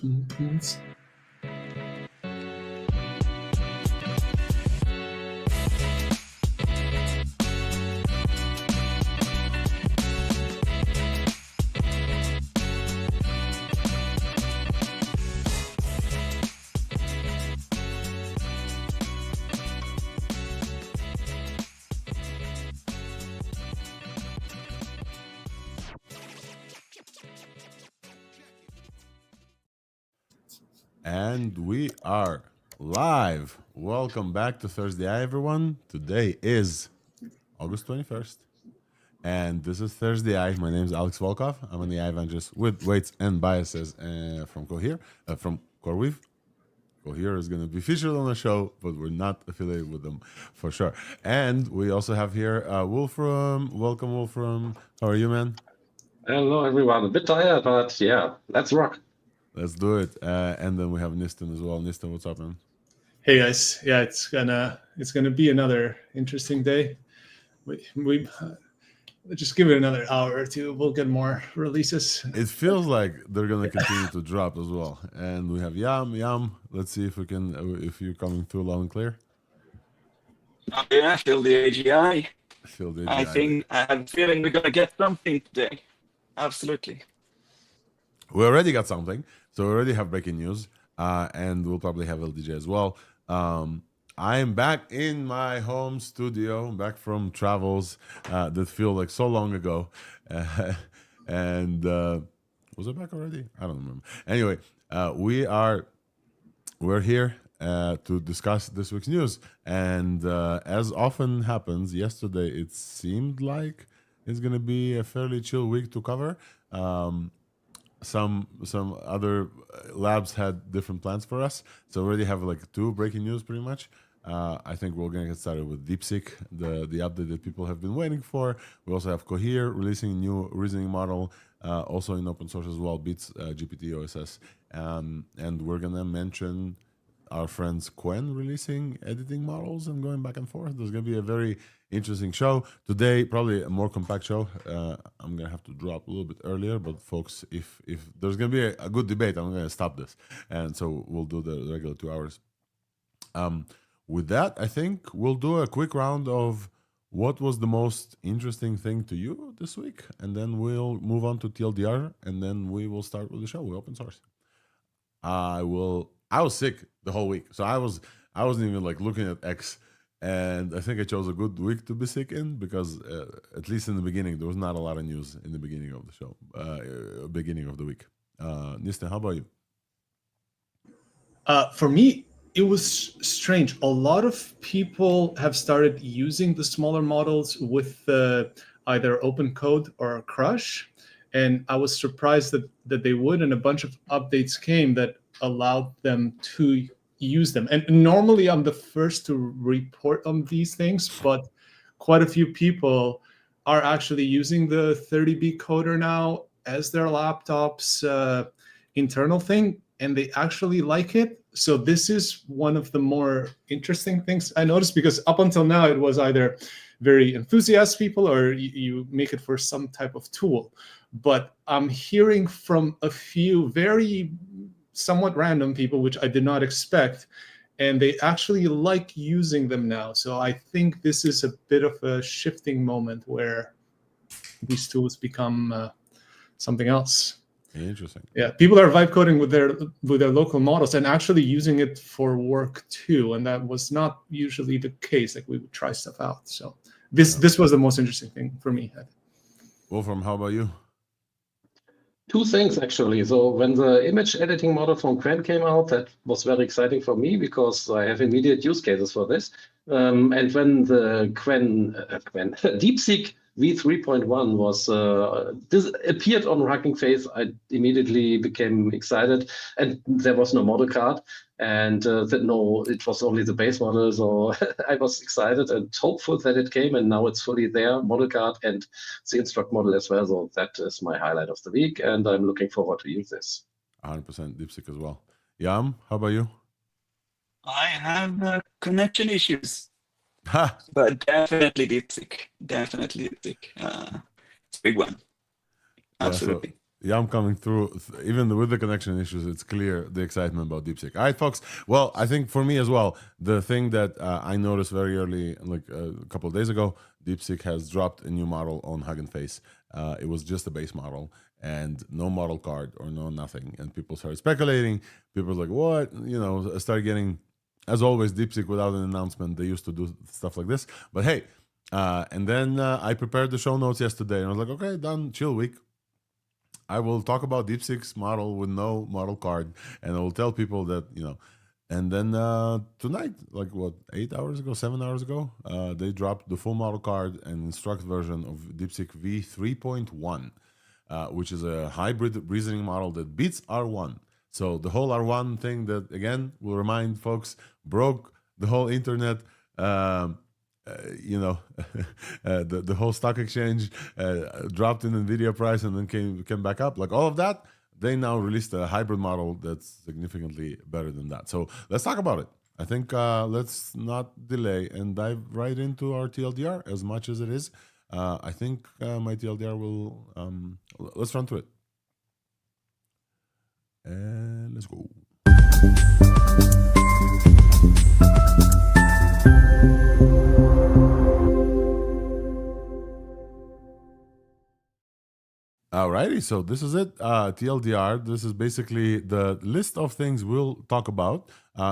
Meetings. And we are live. Welcome back to Thursday, everyone. Today is August 21st, and this is Thursday. My name is Alex Volkov. I'm an AI evangelist with weights and biases from Cohere, from CoreWeave. Cohere is going to be featured on the show, but we're not affiliated with them for sure. And we also have here Wolfram. Welcome, Wolfram. How are you, man? Hello, everyone. A bit tired, but yeah, let's rock. Let's do it. And then we have Nistan as well. Nistan, what's up, man? Hey guys, yeah, it's gonna be another interesting day. We just give it another hour or two. We'll get more releases. It feels like they're gonna continue to drop as well. And we have Yam. Let's see if we can, if you're coming through loud and clear. Yeah, feel the AGI. Feel the I think I have a feeling we're gonna get something today. Absolutely. We already got something, so we already have breaking news, and we'll probably have LDJ as well. I am back in my home studio, back from travels that feel like so long ago, and was I back already? I don't remember. Anyway, we're here to discuss this week's news, and as often happens, yesterday it seemed like it's gonna be a fairly chill week to cover. Some other labs had different plans for us, so we already have like 2 breaking news pretty much. I think we're gonna get started with DeepSeek, the update that people have been waiting for. We also have Cohere releasing a new reasoning model, also in open source as well, beats GPT OSS, and we're gonna mention our friends Qwen releasing editing models and going back and forth. There's gonna be a very interesting show today, probably a more compact show. I'm gonna have to drop a little bit earlier, but folks, if there's gonna be a good debate, I'm gonna stop this, and so we'll do the regular 2 hours. With that, I think we'll do a quick round of what was the most interesting thing to you this week, and then we'll move on to TLDR, and then we will start with the show with open source. I was sick the whole week, so I wasn't even like looking at X, and I think I chose a good week to be sick in because at least in the beginning there was not a lot of news in the beginning of the show, beginning of the week. Nistan, how about you? For me, it was strange. A lot of people have started using the smaller models with either open code or Crush, and I was surprised that they would, and a bunch of updates came that allowed them to use them. And normally I'm the first to report on these things, but quite a few people are actually using the 30B coder now as their laptop's internal thing, and they actually like it. So this is one of the more interesting things I noticed, because up until now it was either very enthusiastic people or you make it for some type of tool. But I'm hearing from a few very somewhat random people, which I did not expect, and they actually like using them now. So I think this is a bit of a shifting moment where these tools become something else. Interesting. Yeah, people are vibe coding with their local models and actually using it for work too, and that was not usually the case. Like, we would try stuff out. So this was the most interesting thing for me. Wolfram, how about you? 2 things actually. So when the image editing model from Qwen came out, that was very exciting for me because I have immediate use cases for this. And when the DeepSeek V3.1 was this appeared on Hugging Face, I immediately became excited, and there was no model card, and it was only the base model. So I was excited and hopeful that it came, and now it's fully there, model card and the instruct model as well. So that is my highlight of the week, and I'm looking forward to use this. 100% DeepSeek as well. Yam, how about you? I have connection issues, but definitely DeepSeek. Definitely DeepSeek. It's a big one. Absolutely. Yeah, I'm coming through. Even with the connection issues, it's clear the excitement about DeepSeek. All right, folks. Well, I think for me as well, the thing that I noticed very early, like a couple of days ago, DeepSeek has dropped a new model on Hugging Face. It was just a base model and no model card or no nothing. And people started speculating. People were like, what? You know, started getting, as always, DeepSeek without an announcement. They used to do stuff like this. But hey, and then I prepared the show notes yesterday and I was like, okay, done, chill week. I will talk about DeepSeek's model with no model card, and I will tell people that, you know. And then tonight, like what, 8 hours ago, 7 hours ago, they dropped the full model card and instruct version of DeepSeek V3.1, which is a hybrid reasoning model that beats R1. So the whole R1 thing that, again, will remind folks, broke the whole internet. You know, the whole stock exchange dropped in Nvidia price and then came back up. Like all of that, they now released a hybrid model that's significantly better than that. So let's talk about it. I think let's not delay and dive right into our TLDR as much as it is. I think my TLDR will, let's run through it. And let's go. Alrighty, so this is it. TLDR. This is basically the list of things we'll talk about.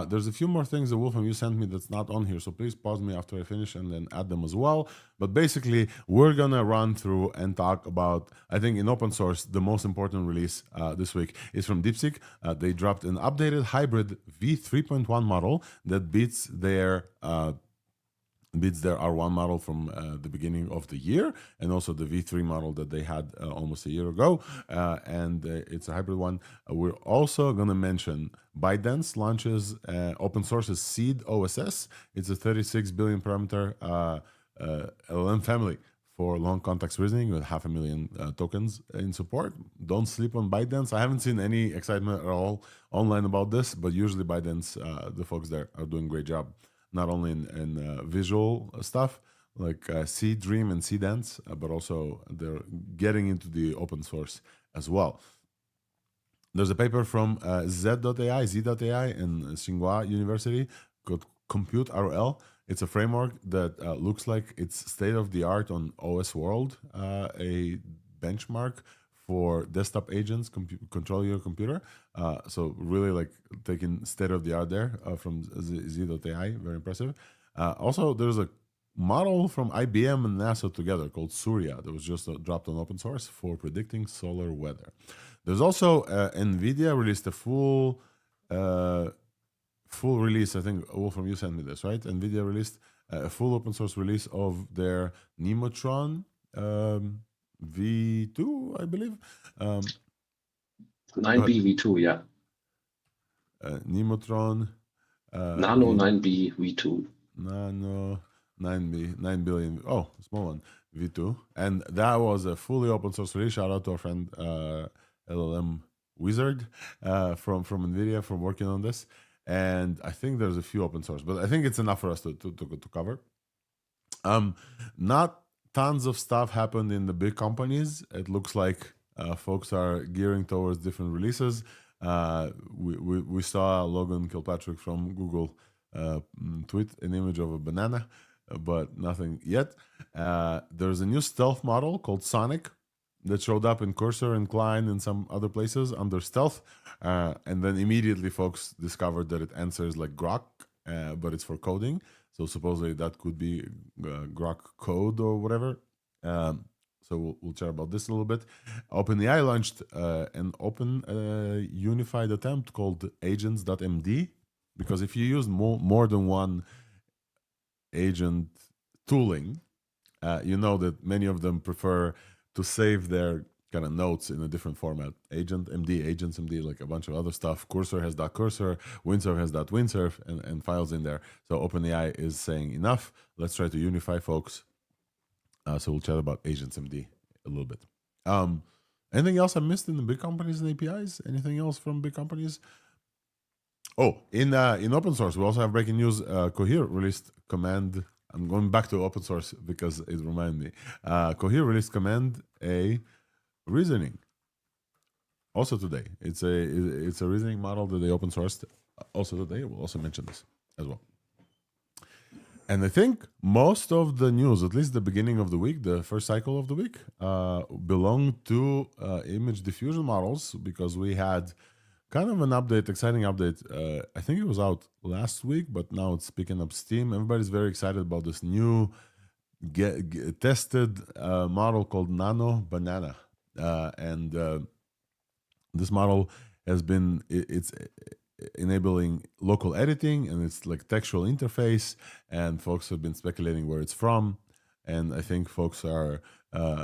There's a few more things that Wolfram you sent me that's not on here, so please pause me after I finish and then add them as well. But basically, we're gonna run through and talk about, I think in open source, the most important release this week is from DeepSeek. They dropped an updated hybrid V3.1 model that beats their R1 model from the beginning of the year, and also the V3 model that they had almost a year ago, and it's a hybrid one. We're also going to mention ByteDance launches open source's Seed OSS. It's a 36 billion parameter LLM family for long context reasoning with 500,000 tokens in support. Don't sleep on ByteDance. I haven't seen any excitement at all online about this, but usually ByteDance, the folks there are doing a great job. Not only in visual stuff like Seed Dream and Seed Dance, but also they're getting into the open source as well. There's a paper from Z.AI and Tsinghua University called Compute RL. It's a framework that looks like it's state of the art on OS World, a benchmark for desktop agents control your computer. So really like taking state of the art there from Z.AI, very impressive. Also, there's a model from IBM and NASA together called Surya that was just dropped on open source for predicting solar weather. There's also Nvidia released a full release. I think Wolfram, you sent me this, right? Nvidia released a full open source release of their Nitron V2, I believe. 9B V2, yeah. Nitron Nano 9B V2. Nano 9 billion. Oh, small one. V2. And that was a fully open source release. Shout out to our friend LLM Wizard from Nvidia for working on this. And I think there's a few open source, but I think it's enough for us to cover. Not tons of stuff happened in the big companies. It looks like folks are gearing towards different releases. We saw Logan Kilpatrick from Google tweet an image of a banana, but nothing yet. There's a new stealth model called Sonic that showed up in Cursor and Klein and some other places under stealth. And then immediately folks discovered that it answers like Grok, but it's for coding. So supposedly that could be Grok code or whatever. So we'll chat about this a little bit. OpenAI launched an open unified attempt called agents.md, because if you use more than one agent tooling, you know that many of them prefer to save their kind of notes in a different format. Agents.md, like a bunch of other stuff. Cursor has .cursor, Windsurf has .windsurf, and files in there. So OpenAI is saying enough. Let's try to unify folks. So we'll chat about agents.md a little bit. Anything else I missed in the big companies and APIs? Anything else from big companies? Oh, in open source, we also have breaking news. Cohere released Command. I'm going back to open source because it reminded me. Cohere released Command A reasoning. also today. It's a reasoning model that they open sourced also today. We'll also mention this as well. And I think most of the news, at least the beginning of the week, the first cycle of the week, belong to image diffusion models, because we had kind of an update, exciting update. I think it was out last week, but now it's picking up steam. Everybody's very excited about this new tested model called Nano Banana. And this model has been, it's enabling local editing, and it's like textual interface, and folks have been speculating where it's from. And I think folks are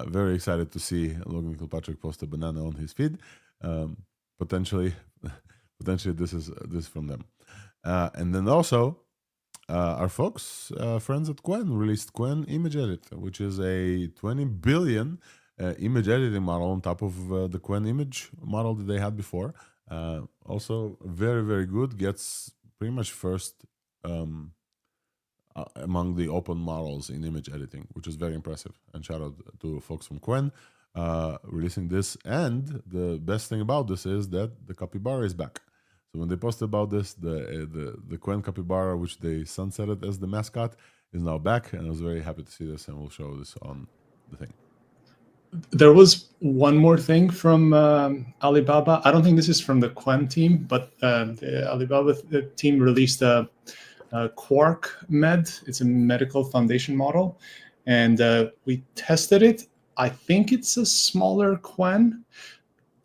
very excited to see Logan Kilpatrick post a banana on his feed. Potentially this is from them. And then also our folks, friends at Qwen, released Qwen Image Edit, which is a 20 billion image editing model on top of the Qwen image model that they had before. Also very, very good, gets pretty much first among the open models in image editing, which is very impressive. And shout out to folks from Qwen releasing this. And the best thing about this is that the capybara is back. So when they posted about this, the Qwen capybara, which they sunsetted as the mascot, is now back, and I was very happy to see this, and we'll show this on the thing. There was one more thing from Alibaba. I don't think this is from the Qwen team, but the Alibaba team released a Quark Med. It's a medical foundation model, and we tested it. I think it's a smaller Qwen.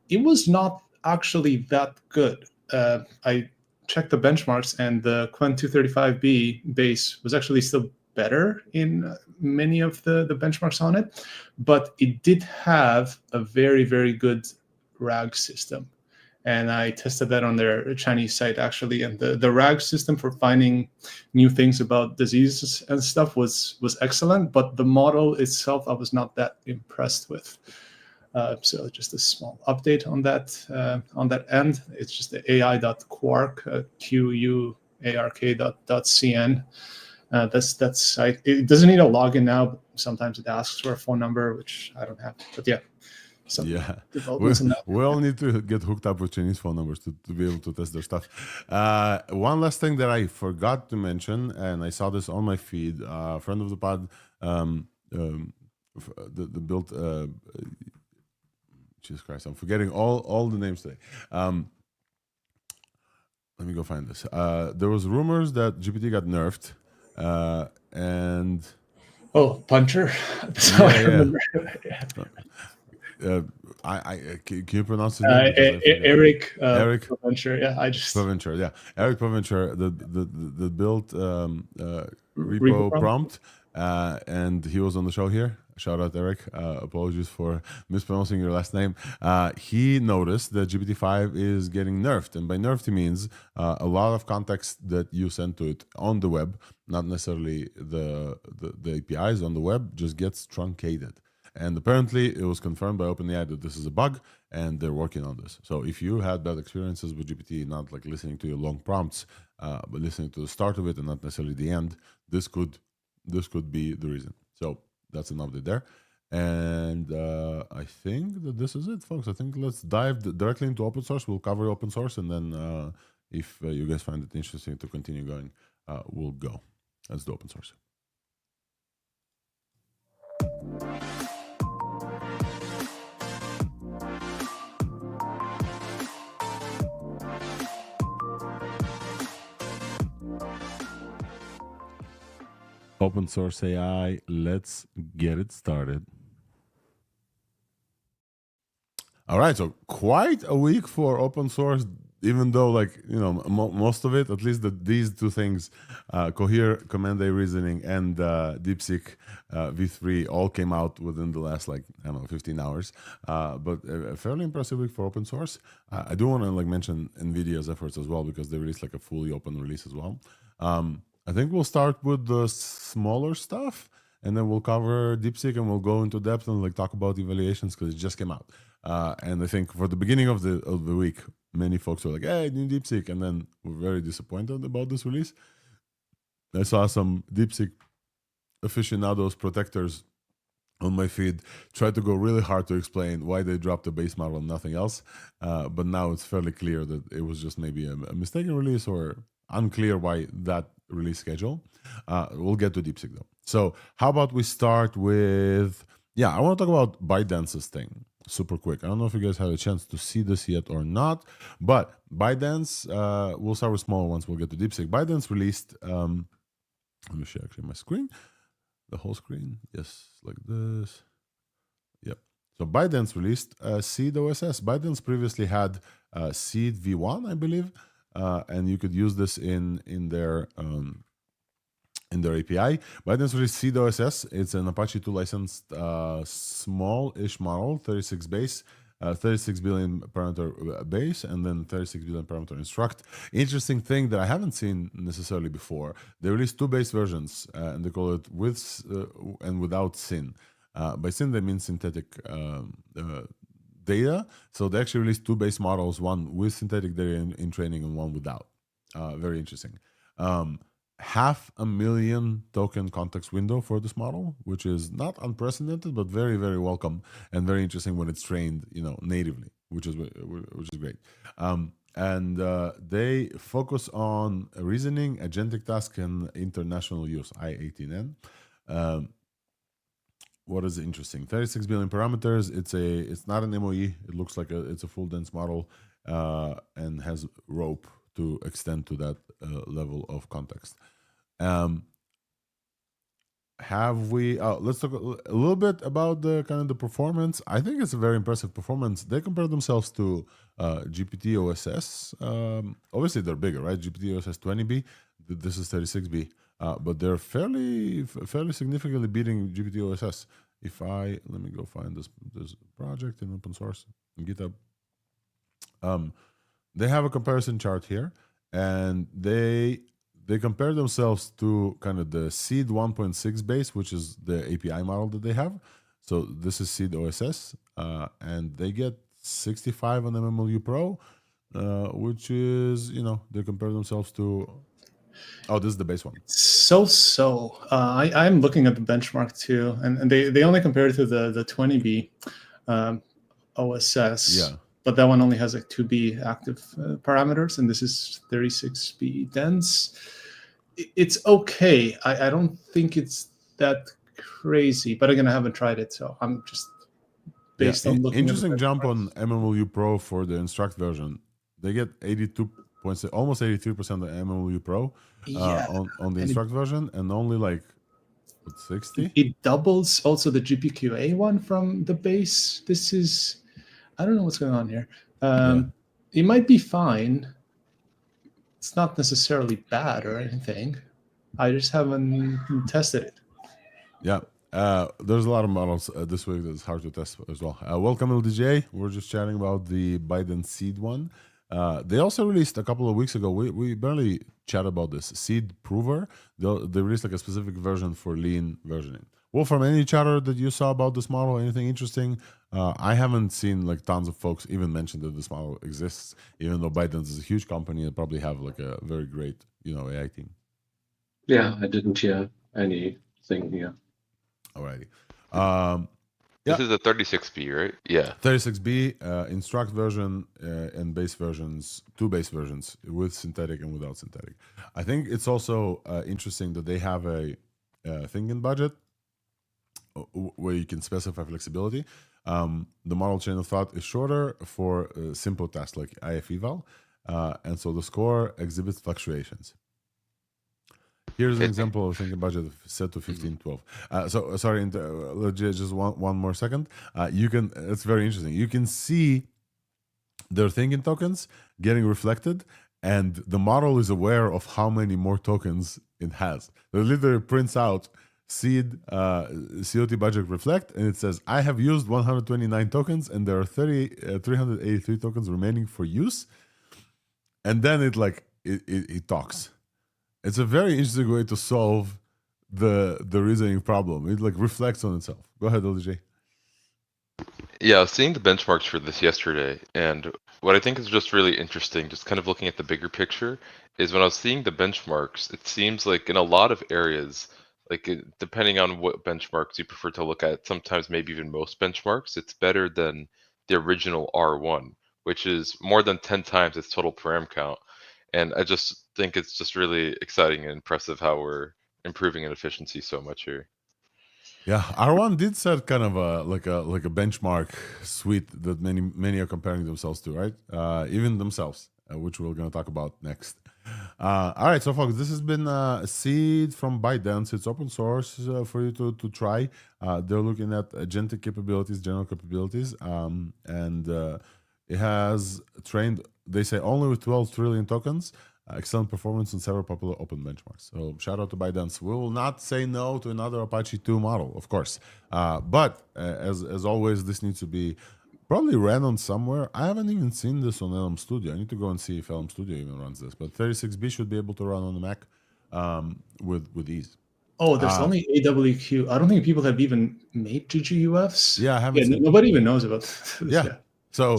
It was not actually that good. I checked the benchmarks, and the Qwen 235B base was actually still better in many of the benchmarks on it, but it did have a very, very good RAG system. And I tested that on their Chinese site, actually. And the RAG system for finding new things about diseases and stuff was excellent, but the model itself I was not that impressed with. So just a small update on that end. It's just the ai.quark, QUARK.cn. That's site. It doesn't need a login now, but sometimes it asks for a phone number, which I don't have. But yeah. We all need to get hooked up with Chinese phone numbers to be able to test their stuff. One last thing that I forgot to mention, and I saw this on my feed, friend of the pod, the built. Jesus Christ, I'm forgetting all the names today. Let me go find this. There was rumors that GPT got nerfed, and Puncher. Can you pronounce his name? Eric Provencher. Provencher. Yeah, Eric Provencher. The built repo prompt, and he was on the show here. Shout out, Eric. Apologies for mispronouncing your last name. He noticed that GPT-5 is getting nerfed. And by nerfed, he means a lot of context that you send to it on the web, not necessarily the APIs on the web, just gets truncated. And apparently, it was confirmed by OpenAI that this is a bug, and they're working on this. So if you had bad experiences with GPT, not like listening to your long prompts, but listening to the start of it and not necessarily the end, this could be the reason. So that's an update there. And I think that this is it, folks. I think let's dive directly into open source. We'll cover open source, and then if you guys find it interesting to continue going, we'll go. Let's do open source. Open source AI, let's get it started. All right, so quite a week for open source, even though most of it, at least these two things, Cohere Command A reasoning and DeepSeek V3 all came out within the last 15 hours. But a fairly impressive week for open source. I do want to mention Nvidia's efforts as well, because they released a fully open release as well. I think we'll start with the smaller stuff, and then we'll cover DeepSeek, and we'll go into depth and talk about evaluations, because it just came out. And I think for the beginning of the week, many folks were like, "Hey, new DeepSeek," and then we're very disappointed about this release. I saw some DeepSeek aficionados, protectors on my feed, tried to go really hard to explain why they dropped the base model and nothing else. But now it's fairly clear that it was just maybe a mistaken release or unclear why that release schedule. We'll get to DeepSeek though. So how about we start with, I want to talk about ByteDance's thing super quick. I don't know if you guys had a chance to see this yet or not, but ByteDance, we'll start with smaller ones. We'll get to DeepSeek. ByteDance released, let me share actually my screen. The whole screen, yes, like this. Yep. So ByteDance released Seed OSS. ByteDance previously had Seed V1, I believe, and you could use this in their API. ByteDance released Seed OSS. It's an Apache 2 licensed small-ish model, 36 base. 36 billion parameter base and then 36 billion parameter instruct. Interesting thing that I haven't seen necessarily before. They released 2 base versions and they call it with and without SYN. By SYN they mean synthetic data. So they actually released 2 base models, one with synthetic data in training and one without. Very interesting. 500,000 token context window for this model, which is not unprecedented, but very, very welcome and very interesting when it's trained, natively, which is great. And they focus on reasoning, agentic task, and international use, I18N. What is interesting? 36 billion parameters. It's not an MOE. It looks like it's a full dense model and has rope to extend to that level of context. Let's talk a little bit about the kind of the performance. I think it's a very impressive performance. They compare themselves to GPT OSS. Obviously they're bigger, right? GPT OSS 20B. This is 36B, but they're fairly significantly beating GPT OSS. Let me go find this project in open source in GitHub. They have a comparison chart here, and they compare themselves to kind of the Seed 1.6 base, which is the API model that they have. So this is Seed OSS, and they get 65 on MMLU Pro, which is, they compare themselves to. Oh, this is the base one. I'm looking at the benchmark too, and they only compare it to the 20B OSS. Yeah. But that one only has like 2B active parameters, and this is 36B dense. It's okay. I don't think it's that crazy, but again, I haven't tried it, so I'm just based on looking. Interesting jump on MMLU Pro for the Instruct version. They get 82 points, almost 83% of MMLU Pro on the Instruct version, and only like 60. It doubles also the GPQA one from the base. This is. I don't know what's going on here. It might be fine. It's not necessarily bad or anything. I just haven't tested it. Yeah. There's a lot of models this week that's hard to test as well. Welcome, LDJ. We're just chatting about the ByteDance Seed one. They also released a couple of weeks ago, we barely chat about this, Seed Prover. They released like a specific version for lean versioning. Well, from any chatter that you saw about this model, anything interesting? I haven't seen like tons of folks even mention that this model exists, even though ByteDance is a huge company and probably have like a very great, AI team. Yeah, I didn't hear anything here. Alrighty. This is a 36B, right? Yeah. 36B, Instruct version and base versions, 2 base versions with synthetic and without synthetic. I think it's also interesting that they have a thinking budget where you can specify flexibility. The model chain of thought is shorter for simple tasks like IF eval, and so the score exhibits fluctuations. Here's an example of thinking budget set to 1512. So sorry, just one more second. It's very interesting. You can see their thinking tokens getting reflected, and the model is aware of how many more tokens it has. It literally prints out Seed COT budget reflect, and it says, I have used 129 tokens, and there are 383 tokens remaining for use. And then it talks. It's a very interesting way to solve the reasoning problem. It reflects on itself. Go ahead, LJ. Yeah, I was seeing the benchmarks for this yesterday, and what I think is just really interesting, just kind of looking at the bigger picture, is when I was seeing the benchmarks, it seems like in a lot of areas, Like depending on what benchmarks you prefer to look at, sometimes maybe even most benchmarks, it's better than the original R1, which is more than 10 times its total param count. And I just think it's just really exciting and impressive how we're improving in efficiency so much here. Yeah, R1 did set kind of a like a benchmark suite that many are comparing themselves to, right? Even themselves, which we're going to talk about next. All right, so folks, this has been Seed from ByteDance. It's open source for you to try. They're looking at agentic capabilities, general capabilities, and it has trained, they say, only with 12 trillion tokens. Excellent performance in several popular open benchmarks. So shout out to ByteDance. We will not say no to another Apache 2 model, of course. But as always, this needs to be probably ran on somewhere. I haven't even seen this on LM Studio. I need to go and see if LM Studio even runs this. But 36B should be able to run on the Mac with ease. Oh, there's only AWQ. I don't think people have even made GGUFs. Yeah, I haven't seen nobody even knows about this. Yeah. So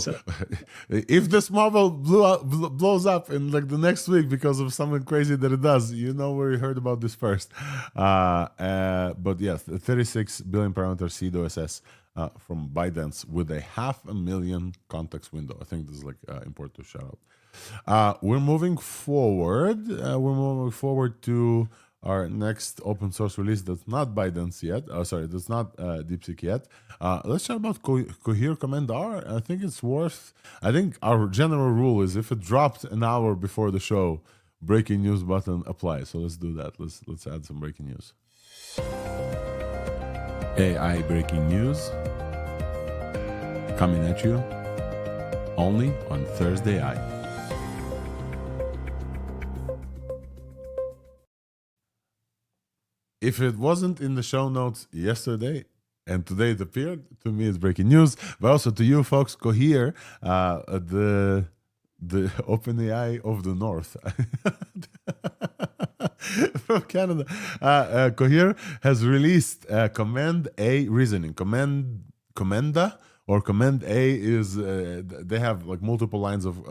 if this model blows up in like the next week because of something crazy that it does, you know where you heard about this first. But yes, 36 billion parameter Seed OSS from ByteDance with a 500,000 context window. I think this is like important to shout out. We're moving forward. We're moving forward to our next open source release that's not ByteDance yet. That's not DeepSeek yet. Let's chat about Cohere Command A. I think it's worth. I think our general rule is if it dropped an hour before the show, breaking news button apply. So let's do that. Let's add some breaking news. AI breaking news coming at you only on thursdai. If it wasn't in the show notes yesterday and today it appeared, to me it's breaking news, but also to you folks, Cohere, the OpenAI of the North from Canada. Cohere has released Command A reasoning. Command A is they have like multiple lines of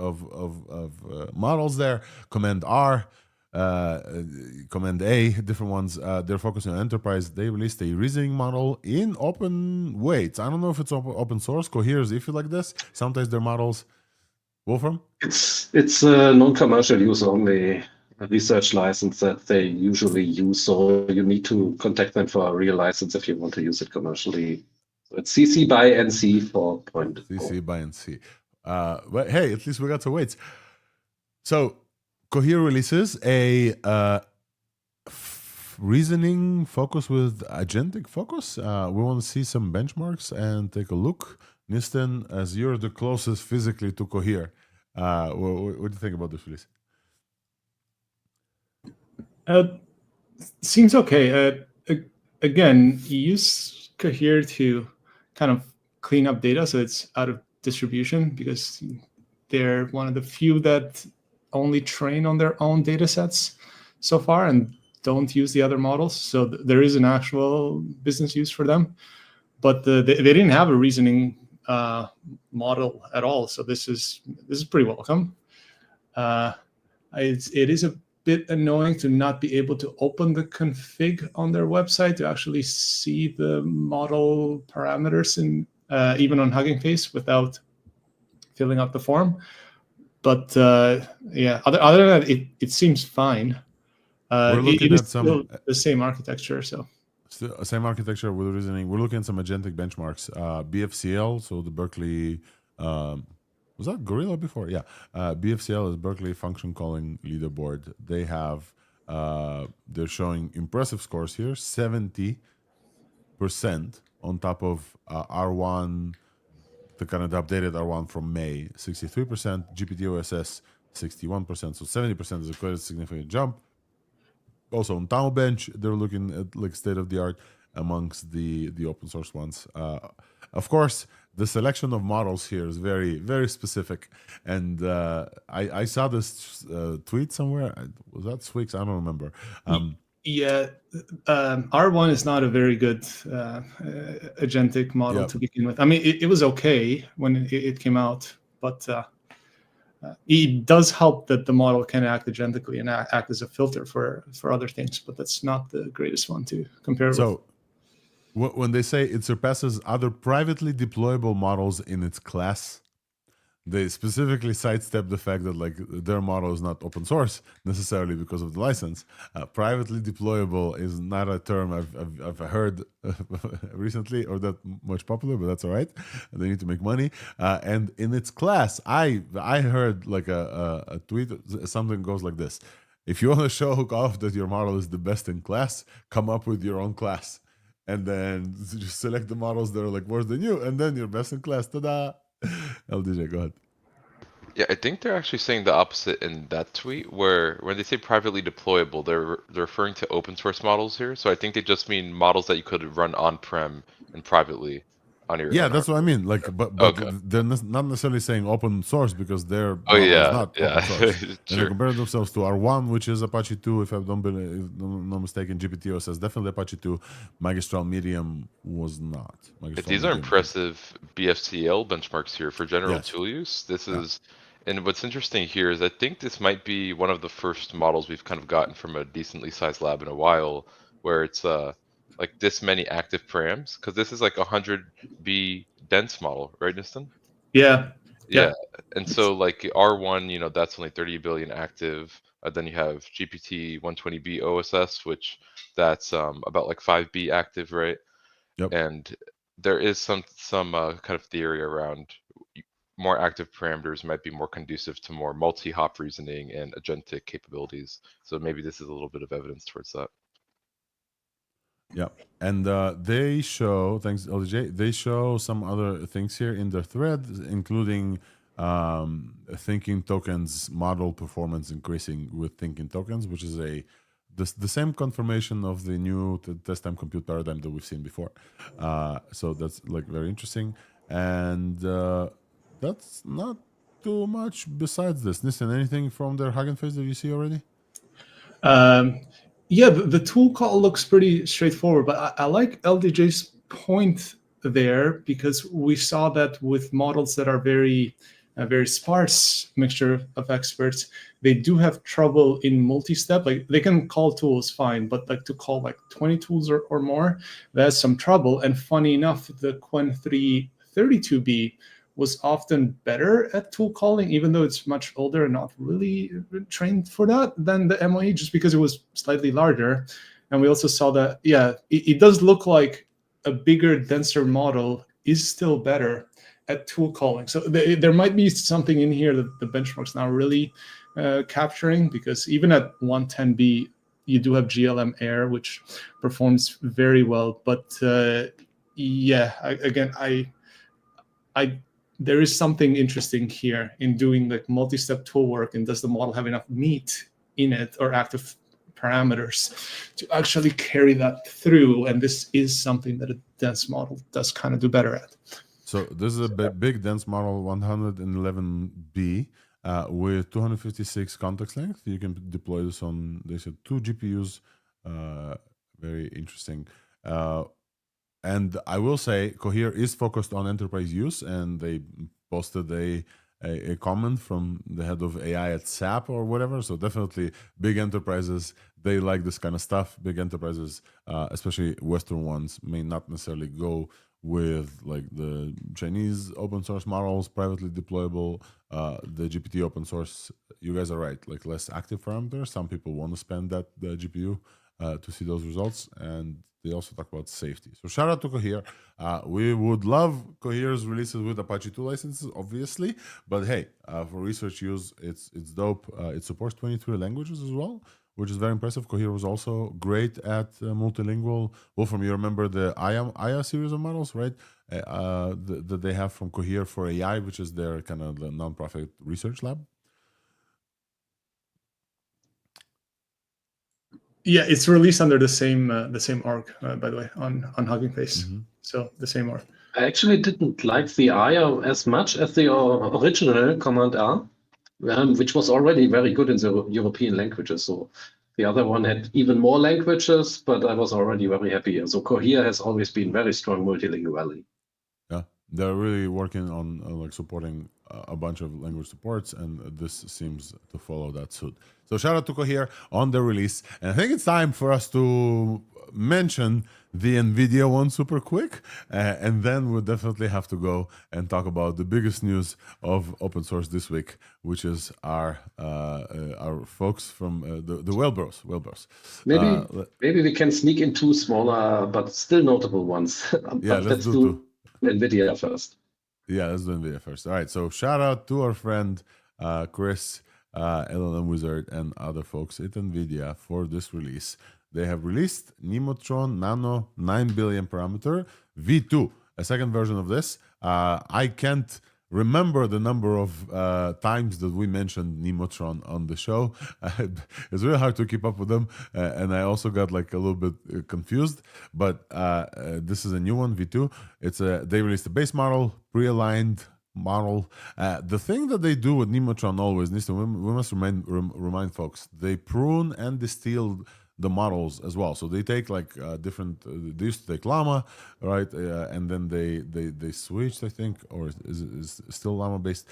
models there. Command R, Command A, different ones. They're focusing on enterprise. They released a reasoning model in open weights. I don't know if it's open source. Cohere is iffy like this. Sometimes their models. Wolfram? It's a non-commercial use only research license that they usually use. So you need to contact them for a real license if you want to use it commercially. So it's CC by NC 4.0. CC by NC. But hey, at least we got to wait. So Cohere releases a reasoning focus with agentic focus. We want to see some benchmarks and take a look. Nisten, as you're the closest physically to Cohere, what do you think about this release? Seems okay. Again, you use Cohere to kind of clean up data so it's out of distribution because they're one of the few that only train on their own data sets so far and don't use the other models. So there is an actual business use for them, but they didn't have a reasoning model at all. So this is pretty welcome. It is a bit annoying to not be able to open the config on their website to actually see the model parameters in even on Hugging Face without filling out the form. But yeah, other than that, it seems fine. We're looking at still the same architecture, so. Still, same architecture with reasoning. We're looking at some agentic benchmarks. BFCL, so the Berkeley, was that Gorilla before? Yeah. BFCL is Berkeley Function Calling Leaderboard. They have, they're showing impressive scores here, 70% on top of R1, the kind of the updated R1 from May, 63%, GPT OSS, 61%. So 70% is a quite a significant jump. Also on Tau Bench, they're looking at like state of the art amongst the open source ones. Of course, the selection of models here is very, very specific. And I saw this tweet somewhere. Was that Swix? I don't remember. Yeah, R1 is not a very good agentic model to begin with. I mean, it was okay when it came out, but It does help that the model can act agentically and act as a filter for other things, but that's not the greatest one to compare with. So when they say it surpasses other privately deployable models in its class, they specifically sidestep the fact that like their model is not open source necessarily because of the license. Privately deployable is not a term I've heard recently or that much popular, but that's all right. They need to make money. And in its class, I heard like a tweet, something goes like this: if you want to show off that your model is the best in class, come up with your own class. And then just select the models that are like worse than you, and then you're best in class. Ta-da! LDJ, go ahead. Yeah, I think they're actually saying the opposite in that tweet, where when they say privately deployable, they're referring to open source models here. So I think they just mean models that you could run on-prem and privately on your Yeah, own that's what I mean. Like, but Okay. they're not necessarily saying open source because their Oh model is yeah, not yeah, open source. And they sure. compare themselves to R1, which is Apache 2, if I don't believe, no mistaken. GPT OSS definitely Apache 2. Magistral Medium was not. Magistral These are Medium. impressive BFCL benchmarks here for general Yes. tool use. This Yeah. is, and what's interesting here is I think this might be one of the first models we've kind of gotten from a decently sized lab in a while, where it's like this many active params, because this is like a 100B dense model, right, Niston? Yeah. Yeah, and so like R1, you know, that's only 30 billion active. Then you have GPT 120B OSS, which that's about like 5B active, right? Yep. And there is some kind of theory around more active parameters might be more conducive to more multi-hop reasoning and agentic capabilities. So maybe this is a little bit of evidence towards that. Yeah, and they show, thanks LJ, they show some other things here in their thread, including thinking tokens model performance increasing with thinking tokens, which is the same confirmation of the new test time compute paradigm that we've seen before. So that's like very interesting, and that's not too much besides this. Listen, anything from their Hugging Face that you see already? Yeah, the tool call looks pretty straightforward, but I like LDJ's point there because we saw that with models that are very sparse mixture of experts, they do have trouble in multi-step. Like they can call tools fine, but like to call like 20 tools or more, that's some trouble. And funny enough, the Qwen 332B was often better at tool calling, even though it's much older and not really trained for that than the MOE, just because it was slightly larger. And we also saw that, yeah, it does look like a bigger, denser model is still better at tool calling. So there might be something in here that the benchmark's not really capturing, because even at 110B, you do have GLM Air, which performs very well. But yeah, there is something interesting here in doing like multi-step tool work, and does the model have enough meat in it or active parameters to actually carry that through? And this is something that a dense model does kind of do better at. So this is a big dense model, 111B, with 256 context length. You can deploy this on, they said, 2 GPUs. Very interesting. And I will say Cohere is focused on enterprise use, and they posted a comment from the head of AI at SAP or whatever. So definitely big enterprises, they like this kind of stuff. Big enterprises, especially Western ones, may not necessarily go with like the Chinese open source models, privately deployable, the GPT open source. You guys are right, like less active parameters. Some people want to spend the GPU to see those results, and they also talk about safety. So shout out to Cohere. We would love Cohere's releases with Apache 2 licenses, obviously, but hey, for research use, it's dope. It supports 23 languages as well, which is very impressive. Cohere was also great at multilingual. Wolfram, you remember the Aya series of models, right? That they have from Cohere for AI, which is their kind of the nonprofit research lab. Yeah, it's released under the same org, by the way, on Hugging Face. Mm-hmm. So the same org. I actually didn't like the Aya as much as the original Command A, which was already very good in the European languages. So the other one had even more languages, but I was already very happy. So Cohere has always been very strong multilingually. Yeah, they're really working on like supporting a bunch of language supports, and this seems to follow that suit. So shout out to Cohere on the release. And I think it's time for us to mention the Nvidia one super quick, and then we'll definitely have to go and talk about the biggest news of open source this week, which is our folks from the Whale Bros. Maybe we can sneak in two smaller but still notable ones. Yeah, But let's do Nvidia first. Yeah, let's do Nvidia first. All right, so shout out to our friend Chris, LLM Wizard, and other folks at Nvidia for this release. They have released Nitron Nano 9 billion parameter V2, a second version of this. I can't remember the number of times that we mentioned Nitron on the show. It's really hard to keep up with them, and I also got like a little bit confused. But this is a new one, V2. They released a base model, pre-aligned model. The thing that they do with Nitron always, we must remind folks, they prune and distill the models as well. So they take like different. They used to take Llama, right, and then they switched, I think, or is still Llama based.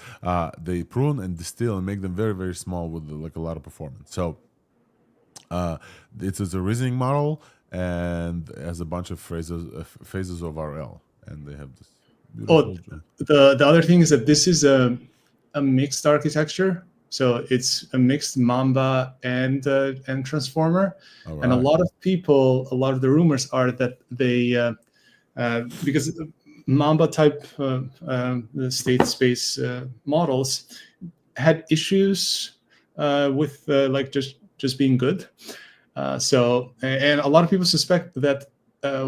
They prune and distill and make them very, very small with like a lot of performance. So it is a reasoning model and has a bunch of phases of RL, and they have this. The other thing is that this is a mixed architecture. So it's a mixed Mamba and transformer, right. And a lot of the rumors are that they, because Mamba type state space models had issues with like just being good. So and a lot of people suspect that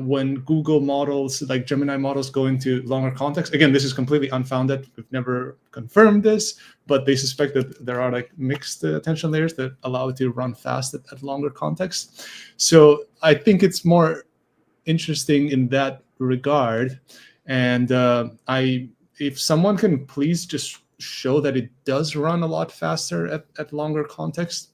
when Google models, like Gemini models, go into longer context, again, this is completely unfounded. We've never confirmed this, but they suspect that there are like mixed attention layers that allow it to run fast at longer context. So I think it's more interesting in that regard. And if someone can please just show that it does run a lot faster at longer context,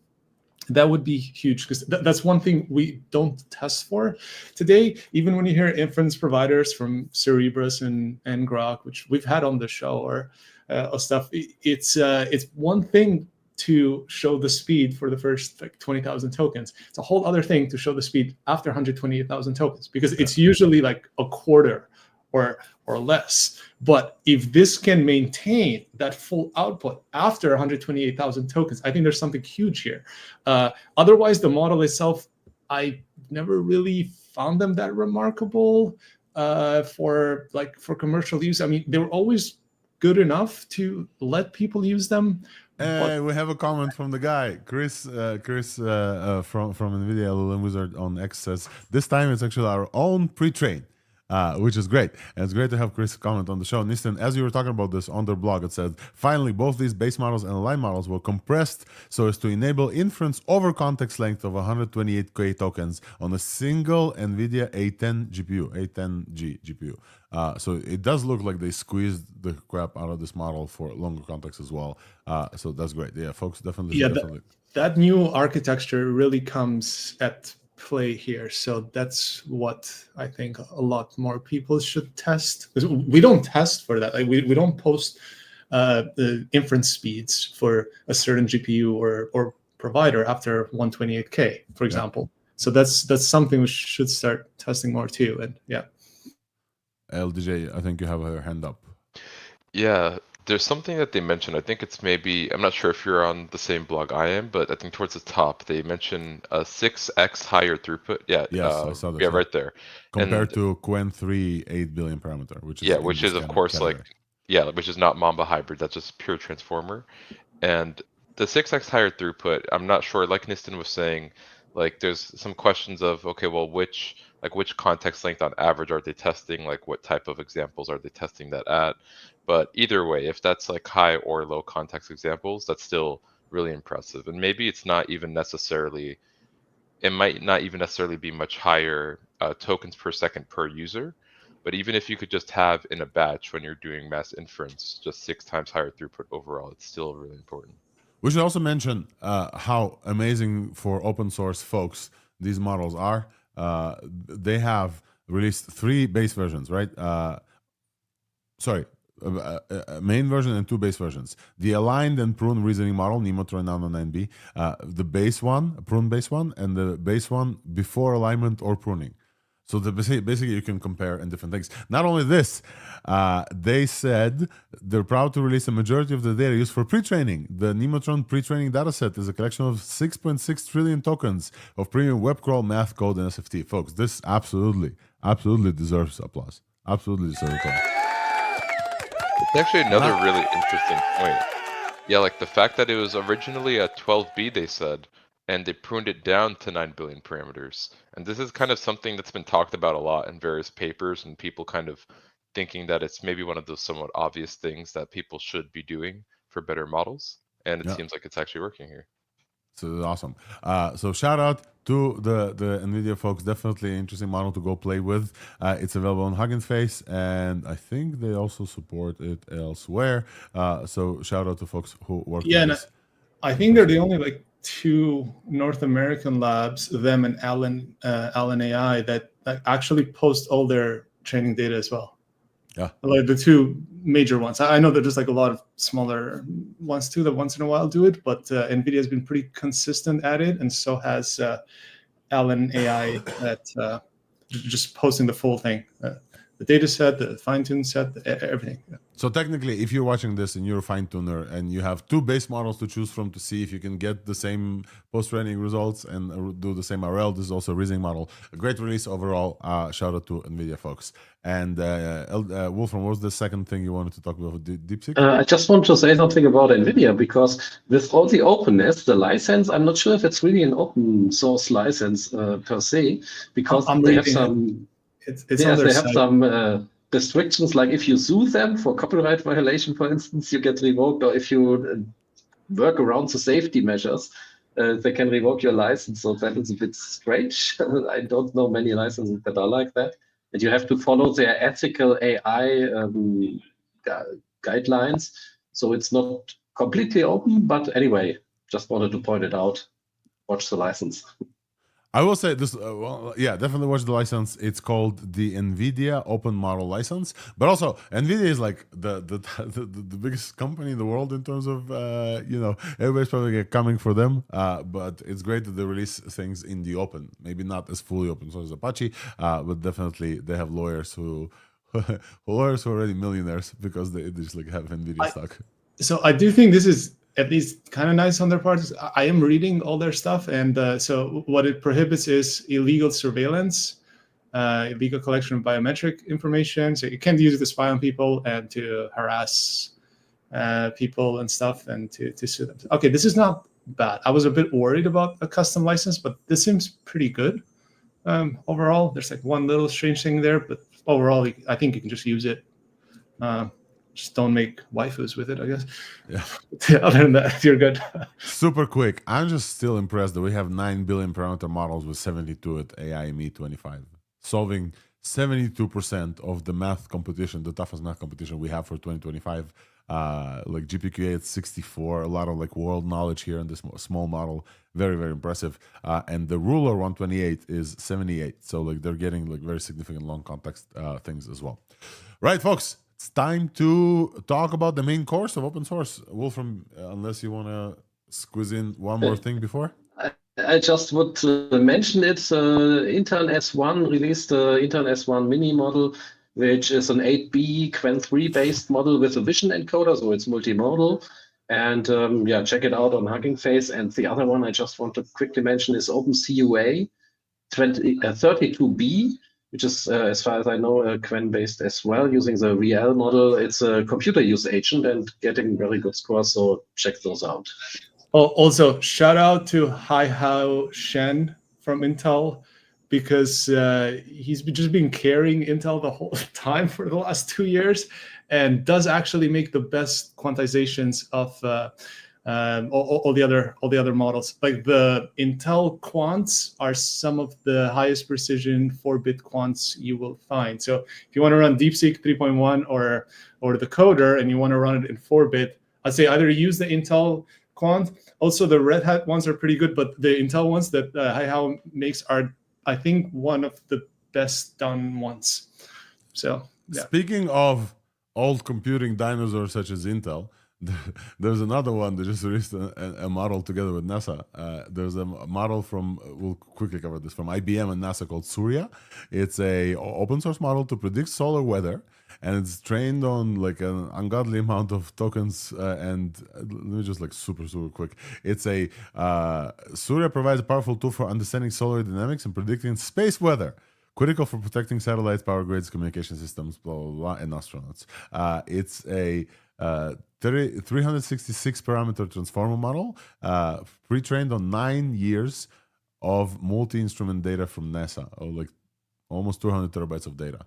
that would be huge, because that's one thing we don't test for today. Even when you hear inference providers from Cerebras and Grok, which we've had on the show, or stuff, it's one thing to show the speed for the first like 20,000 tokens. It's a whole other thing to show the speed after 128,000 tokens, because it's usually like a quarter or less. But if this can maintain that full output after 128,000 tokens, I think there's something huge here. Otherwise, the model itself, I never really found them that remarkable for commercial use. I mean, they were always good enough to let people use them. Hey, we have a comment from the guy, Chris from Nvidia LLM Wizard on X says, this time it's actually our own pre-train. Which is great. And it's great to have Chris comment on the show. Nistan, as you were talking about this on their blog, it said, finally, both these base models and align models were compressed so as to enable inference over context length of 128K tokens on a single Nvidia A10G GPU. So it does look like they squeezed the crap out of this model for longer context as well. So that's great. Yeah, folks, definitely. That new architecture really comes at play here. So that's what I think a lot more people should test. We don't test for that. Like we don't post the inference speeds for a certain GPU or provider after 128K, for example. So that's something we should start testing more too. And yeah. LDJ, I think you have your hand up. Yeah, there's something that they mentioned. I think it's maybe, I'm not sure if you're on the same blog I am, but I think towards the top they mention a 6x higher throughput. Yeah, yes, I saw that. Yeah, right there. Compared to Qwen 3 8 billion parameter, which is of course category. Which is not Mamba hybrid. That's just pure transformer. And the 6x higher throughput, I'm not sure. Like Nistan was saying, like there's some questions of, okay, well, which context length on average are they testing? Like what type of examples are they testing that at? But either way, if that's like high or low context examples, that's still really impressive. And maybe it's not even necessarily, it might not even necessarily be much higher tokens per second per user. But even if you could just have in a batch when you're doing mass inference, just 6 times higher throughput overall, it's still really important. We should also mention how amazing for open source folks these models are. They have released 3 base versions, right? main version and two base versions. The aligned and prune reasoning model, Nitron Nano V2, the base one, prune base one, and the base one before alignment or pruning. So basically you can compare in different things. Not only this, they said they're proud to release a majority of the data used for pre-training. The Nitron pre-training dataset is a collection of 6.6 trillion tokens of premium web crawl, math, code, and SFT. Folks, this absolutely deserves applause. Absolutely deserves applause. It's actually another really interesting point. Yeah, like the fact that it was originally a 12B, they said, and they pruned it down to 9 billion parameters. And this is kind of something that's been talked about a lot in various papers, and people kind of thinking that it's maybe one of those somewhat obvious things that people should be doing for better models. And it seems like it's actually working here. So this is awesome. So shout out to the Nvidia folks. Definitely an interesting model to go play with. It's available on Hugging Face, and I think they also support it elsewhere. So shout out to folks who work with this. I think they're the only two North American labs, them and Allen AI, that actually post all their training data as well. Yeah, like the two major ones. I know that there's a lot of smaller ones too that once in a while do it, but Nvidia has been pretty consistent at it, and so has Allen AI at just posting the full thing. The data set, the fine-tuned set, everything. Yeah. So technically, if you're watching this and you're a fine-tuner and you have two base models to choose from to see if you can get the same post-training results and do the same RL, this is also a reasoning model. A great release overall. Shout out to Nvidia folks. And Wolfram, what was the second thing you wanted to talk about with DeepSeek? I just want to say something about Nvidia, because with all the openness, the license, I'm not sure if it's really an open source license per se, because they have some... They have some restrictions, like if you sue them for copyright violation, for instance, you get revoked, or if you work around the safety measures, they can revoke your license. So that is a bit strange. I don't know many licenses that are like that. And you have to follow their ethical AI guidelines. So it's not completely open, but anyway, just wanted to point it out. Watch the license. I will say this, definitely watch the license. It's called the Nvidia Open Model License. But also, Nvidia is like the biggest company in the world in terms of, everybody's probably coming for them. But it's great that they release things in the open. Maybe not as fully open source as Apache, but definitely they have lawyers who are already millionaires because they just have Nvidia stock. So I do think this is at least kind of nice on their part. I am reading all their stuff, and so what it prohibits is illegal surveillance, illegal collection of biometric information. So you can't use it to spy on people and to harass people and stuff and to sue them. Okay, this is not bad. I was a bit worried about a custom license, but this seems pretty good. Overall, there's one little strange thing there, but overall, I think you can just use it. Just don't make waifus with it, I guess. Yeah. Other than that, you're good. Super quick. I'm just still impressed that we have 9 billion parameter models with 72 at AIME 25, solving 72% of the math competition, the toughest math competition we have for 2025. GPQA at 64, a lot of world knowledge here in this small model. Very, very impressive. And the ruler 128 is 78. So they're getting very significant long context things as well. Right, folks. It's time to talk about the main course of open source. Wolfram, unless you want to squeeze in one more thing before? I just would mention it. Intern S1 released the Intern S1 mini model, which is an 8B Qwen 3 based model with a vision encoder, so it's multimodal. And check it out on Hugging Face. And the other one I just want to quickly mention is OpenCUA 32B. Which is, as far as I know, Qwen-based as well, using the VL model. It's a computer use agent and getting very good scores, so check those out. Oh, also, shout out to Haihao Shen from Intel, because he's just been carrying Intel the whole time for the last 2 years, and does actually make the best quantizations of all the other models. The Intel quants are some of the highest precision 4-bit quants you will find. So if you want to run DeepSeek 3.1 or the Coder and you want to run it in 4-bit, I'd say either use the Intel quant. Also, the Red Hat ones are pretty good, but the Intel ones that Haihao makes are, I think, one of the best done ones. So yeah. Speaking of old computing dinosaurs such as Intel. There's another one that just released a model together with NASA. There's a model from, we'll quickly cover this, from IBM and NASA called Surya. It's a open source model to predict solar weather, and it's trained on like an ungodly amount of tokens. And let me just like super quick. It's a Surya provides a powerful tool for understanding solar dynamics and predicting space weather, critical for protecting satellites, power grids, communication systems, blah, blah, blah, and astronauts. It's a 366 parameter transformer model, pre-trained on 9 years of multi-instrument data from NASA, or like almost 200 terabytes of data.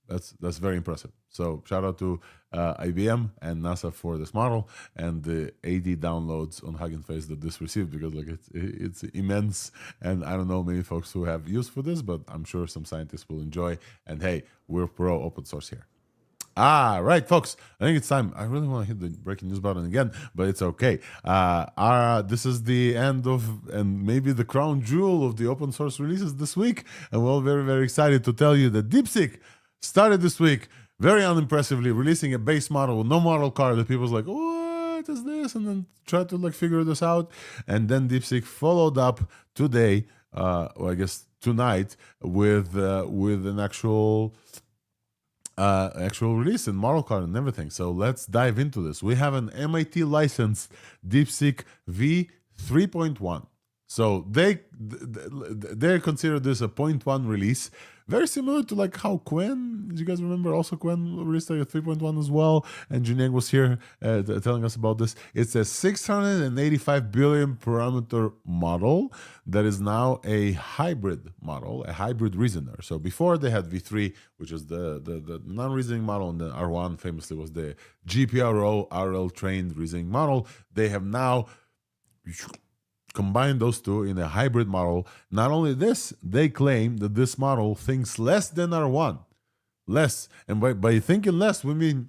That's very impressive. So shout out to IBM and NASA for this model and the 80 downloads on Hugging Face that this received, because like it's immense, and I don't know many folks who have use for this, but I'm sure some scientists will enjoy. And hey, we're pro open source here. Right, folks. I think it's time. I really want to hit the breaking news button again, but it's okay. This is the end of, and maybe the crown jewel of the open source releases this week, and we're all very, very excited to tell you that DeepSeek started this week very unimpressively releasing a base model with no model card that people's like, what is this? And then try to like figure this out. And then DeepSeek followed up today, or I guess tonight, with an actual release and model card and everything. So let's dive into this. We have an MIT licensed DeepSeek V3.1. So they consider this a 0.1 release, very similar to like how Qwen, do you guys remember also Qwen released like a 3.1 as well? And Juneng was here telling us about this. It's a 685 billion parameter model that is now a hybrid model, a hybrid reasoner. So before they had V3, which is the non-reasoning model, and then R1 famously was the GPRO RL trained reasoning model. They have now combine those two in a hybrid model. Not only this, they claim that this model thinks less than R1. Less. And by thinking less, we mean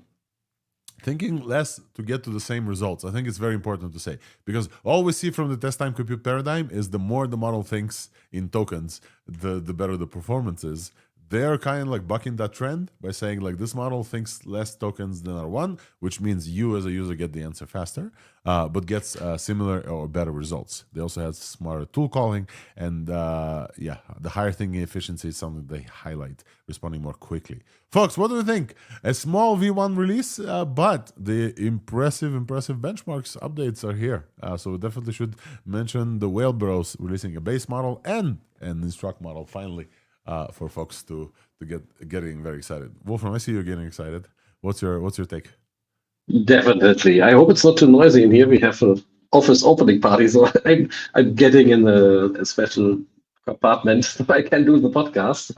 thinking less to get to the same results. I think it's very important to say, because all we see from the test time compute paradigm is the more the model thinks in tokens, the better the performance is. They're kind of like bucking that trend by saying like this model thinks less tokens than R1, which means you as a user get the answer faster, but gets similar or better results. They also have smarter tool calling, and the higher thinking efficiency is something they highlight, responding more quickly. Folks, what do you think? A small V1 release, but the impressive benchmarks updates are here. So we definitely should mention the Whale Bros releasing a base model and an instruct model finally. For folks to getting very excited. Wolfram, I see you're getting excited. What's your take? Definitely. I hope it's not too noisy in here. We have an office opening party, so I'm getting in a special compartment so I can do the podcast.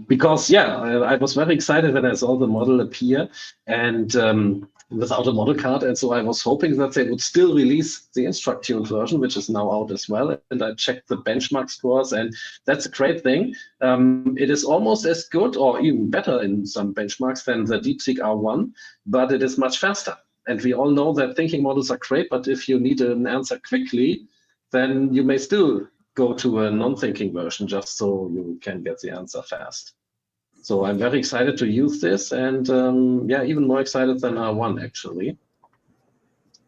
Because I was very excited when I saw the model appear, and without a model card, and so I was hoping that they would still release the instruct-tuned version, which is now out as well. And I checked the benchmark scores, and that's a great thing. It is almost as good or even better in some benchmarks than the DeepSeek R1, but it is much faster. And we all know that thinking models are great, but if you need an answer quickly, then you may still go to a non-thinking version just so you can get the answer fast. So I'm very excited to use this, and even more excited than R1 actually.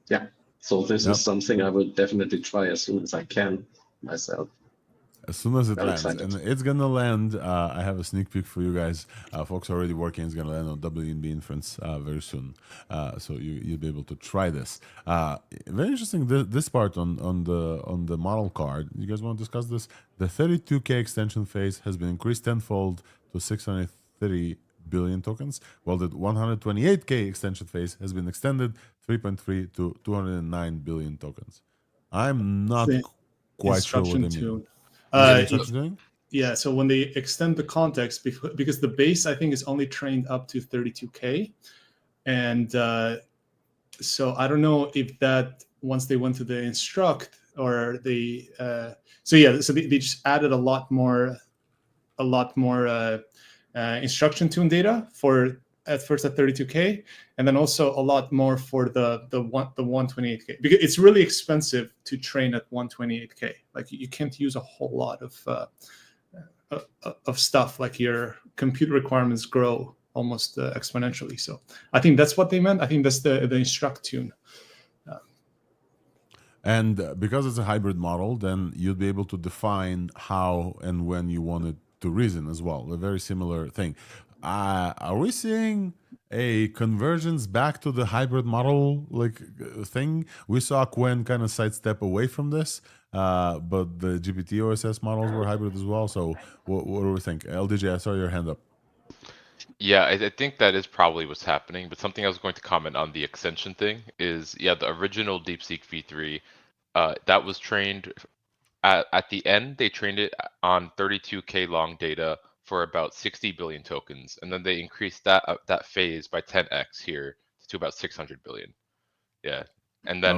Yeah, so this is something I will definitely try as soon as I can myself. As soon as it Very lands, excited. and it's gonna land. I have a sneak peek for you guys. Folks are already working. It's gonna land on WNB Inference very soon, so you'll be able to try this. Very interesting. This part on the model card. You guys want to discuss this? The 32K extension phase has been increased tenfold to 630 billion tokens, while the 128K extension phase has been extended 3.3 to 209 billion tokens. I'm not quite sure what they mean. Yeah, so when they extend the context, because the base I think is only trained up to 32K, and so I don't know if that once they went to the instruct or they they just added a lot more instruction tune data for at first at 32K, and then also a lot more for the 128K, because it's really expensive to train at 128K. Like you can't use a whole lot of stuff. Like your compute requirements grow almost exponentially. So I think that's what they meant. I think that's the instruct tune. And because it's a hybrid model, then you'd be able to define how and when you want it to reason as well. A very similar thing. Are we seeing a convergence back to the hybrid model thing? We saw Qwen kind of sidestep away from this, but the GPT OSS models were hybrid as well. So what do we think? LDJ, I saw your hand up. Yeah, I think that is probably what's happening, but something I was going to comment on the extension thing is, yeah, the original DeepSeek V3, that was trained at the end, they trained it on 32K long data for about 60 billion tokens, and then they increased that phase by 10x here to about 600 billion. Yeah. And then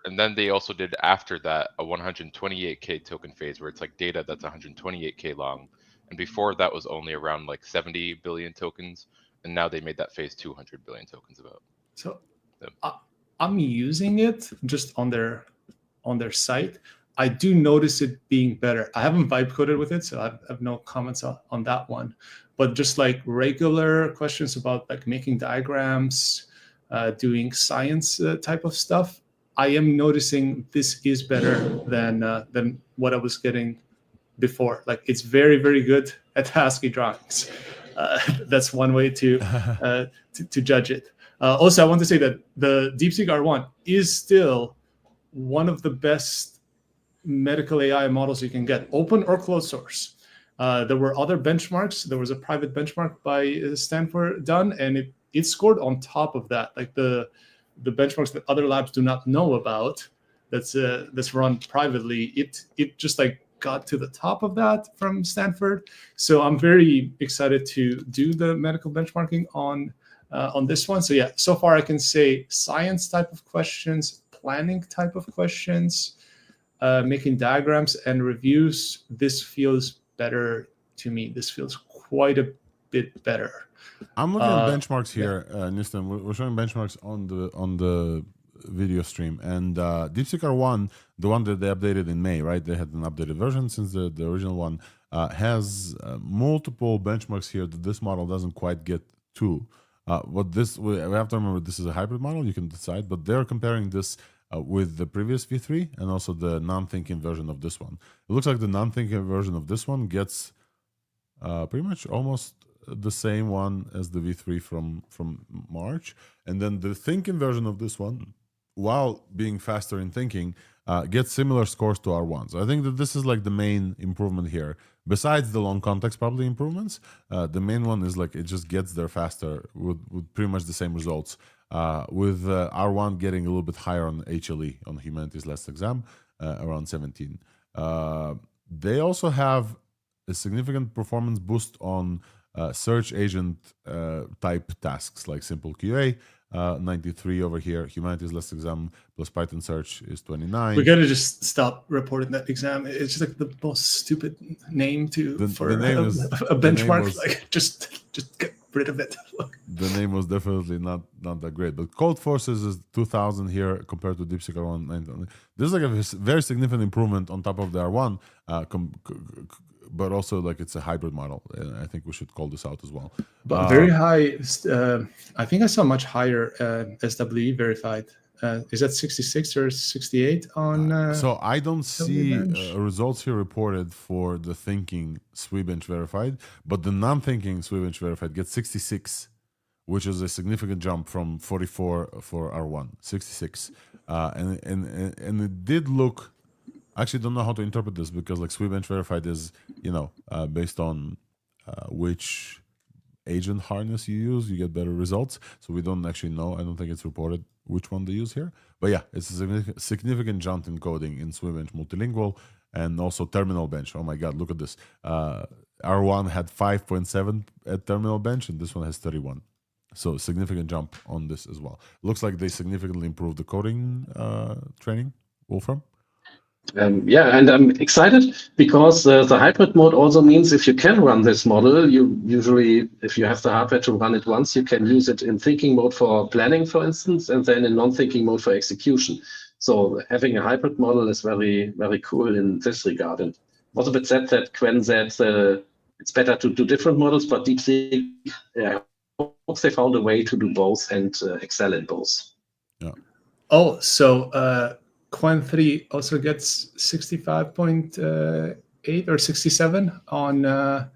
and then they also did after that a 128K token phase where it's like data that's 128K long. And before that was only around like 70 billion tokens, and now they made that phase 200 billion tokens about. So I'm using it just on their site. I do notice it being better. I haven't vibe coded with it, so I have no comments on that one. But just like regular questions about like making diagrams, doing science type of stuff, I am noticing this is better than what I was getting before. Like it's very, very good at ASCII drawings. That's one way to judge it. Also, I want to say that the DeepSeek R1 is still one of the best medical AI models you can get, open or closed source. There were other benchmarks. There was a private benchmark by Stanford done, and it scored on top of that, like the benchmarks that other labs do not know about. That's run privately. It just like got to the top of that from Stanford. So I'm very excited to do the medical benchmarking on this one. So yeah, so far I can say science type of questions, planning type of questions, making diagrams and reviews. This feels better to me. This feels quite a bit better. I'm looking at benchmarks here, Nistan. We're showing benchmarks on the video stream, and DeepSeek R1, the one that they updated in May, right? They had an updated version since the original one, has multiple benchmarks here that this model doesn't quite get to. We have to remember this is a hybrid model. You can decide, but they're comparing this with the previous V3 and also the non-thinking version of this one. It looks like the non-thinking version of this one gets pretty much almost the same one as the V3 from March, and then the thinking version of this one, while being faster in thinking, gets similar scores to R1. So I think that this is like the main improvement here. Besides the long context probably improvements, the main one is like it just gets there faster with pretty much the same results. With R1 getting a little bit higher on HLE, on Humanities Last Exam, around 17. They also have a significant performance boost on search agent type tasks like simple QA, 93 over here. Humanities Last Exam plus Python search is 29. We gotta just stop reporting that exam. It's just like the most stupid name for a benchmark. Just get rid of it. The name was definitely not that great. But Cold Forces is 2000 here compared to DeepSeek R1 900. There's like a very significant improvement on top of the R1. But also like it's a hybrid model, and I think we should call this out as well. But very high. I think I saw much higher SWE verified. Is that 66 or 68 on? So I don't see results here reported for the thinking SWE-bench verified, but the non-thinking SWE-bench verified gets 66, which is a significant jump from 44 for R1. 66, and it did look. I actually don't know how to interpret this because like SWE-bench verified is, based on which agent harness you use, you get better results. So we don't actually know. I don't think it's reported which one they use here. But yeah, it's a significant jump in coding in SWE-bench multilingual and also terminal bench. Oh my God, look at this. R1 had 5.7 at terminal bench and this one has 31. So significant jump on this as well. Looks like they significantly improved the coding training. Wolfram? Yeah, and I'm excited because the hybrid mode also means if you can run this model, you usually, if you have the hardware to run it once, you can use it in thinking mode for planning, for instance, and then in non-thinking mode for execution. So having a hybrid model is very, very cool in this regard. And was a bit sad that Qwen said it's better to do different models, but DeepSeek hopes they found a way to do both and excel in both. Yeah. Oh, so Qwen 3 also gets 65.8 or 67 on the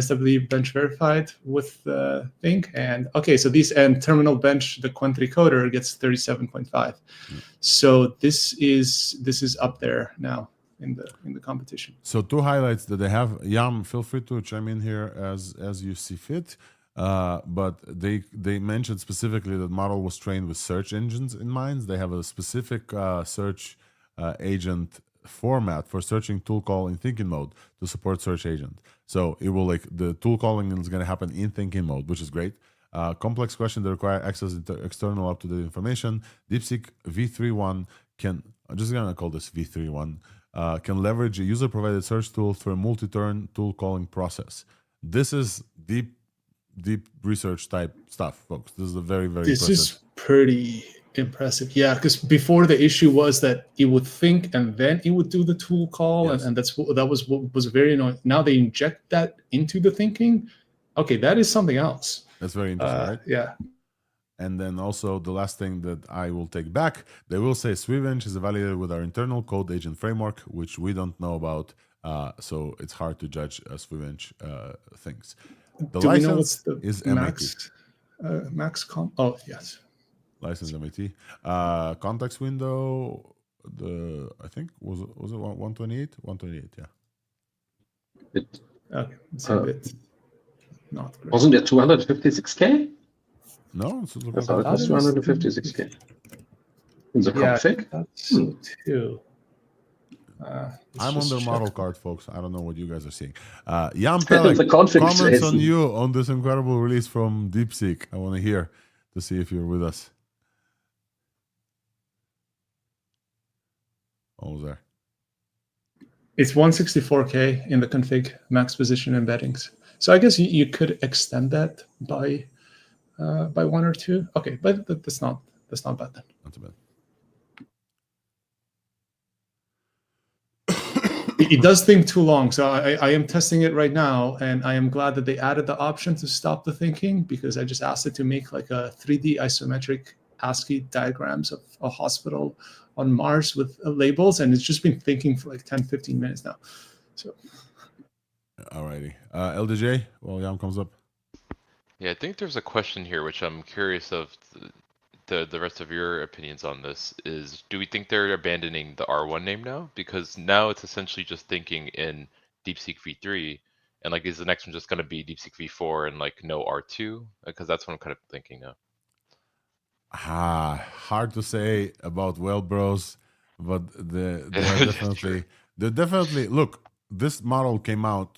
SW bench verified with the thing. And okay, so terminal bench, the Qwen 3 coder gets 37.5. So this is up there now in the competition. So 2 highlights that they have. Yam, feel free to chime in here as you see fit. But they mentioned specifically that model was trained with search engines in mind. They have a specific search agent format for searching tool call in thinking mode to support search agent. So it will the tool calling is going to happen in thinking mode, which is great. Complex questions that require access to external up-to-date information. DeepSeek V3.1 can, I'm just going to call this V3.1, can leverage a user-provided search tool for a multi-turn tool calling process. This is deep research type stuff, folks. This is a very, very This impressive. is pretty impressive. Yeah, because before the issue was that it would think and then it would do the tool call, Yes. and that was what was very annoying. Now they inject that into the thinking. Okay, that is something else. That's very interesting, right? Yeah. And then also the last thing that I will take back, they will say Swivench is evaluated with our internal code agent framework, which we don't know about. So it's hard to judge Swivench things. The Do we know license what's the is MIT. max Oh, yes. License MIT. Context window, I think was it 128? 128, yeah. Okay, it's a bit not great. Wasn't it 256K? No, it's I thought it was 256K. In the config? That's too. I'm on their check. model card, folks. I don't know what you guys are seeing. Jan The Pelek, config comments says- on you on this incredible release from DeepSeek. I want to hear to see if you're with us. Almost there. It's 164K in the config max position embeddings. So I guess you could extend that by 1 or 2. Okay, but that's not bad then. Not too bad. It does think too long, so I am testing it right now, and I am glad that they added the option to stop the thinking, because I just asked it to make like a 3D isometric ASCII diagrams of a hospital on Mars with labels, and it's just been thinking for like 10-15 minutes now. So Alrighty. LDJ, well, Yam comes up. Yeah, I think there's a question here which I'm curious of the rest of your opinions on this is, do we think they're abandoning the R1 name now? Because now it's essentially just thinking in DeepSeek V3, and like, is the next one just going to be DeepSeek V4 and like no R2? Because that's what I'm kind of thinking now. Hard to say about well bros, but they're definitely look, this model came out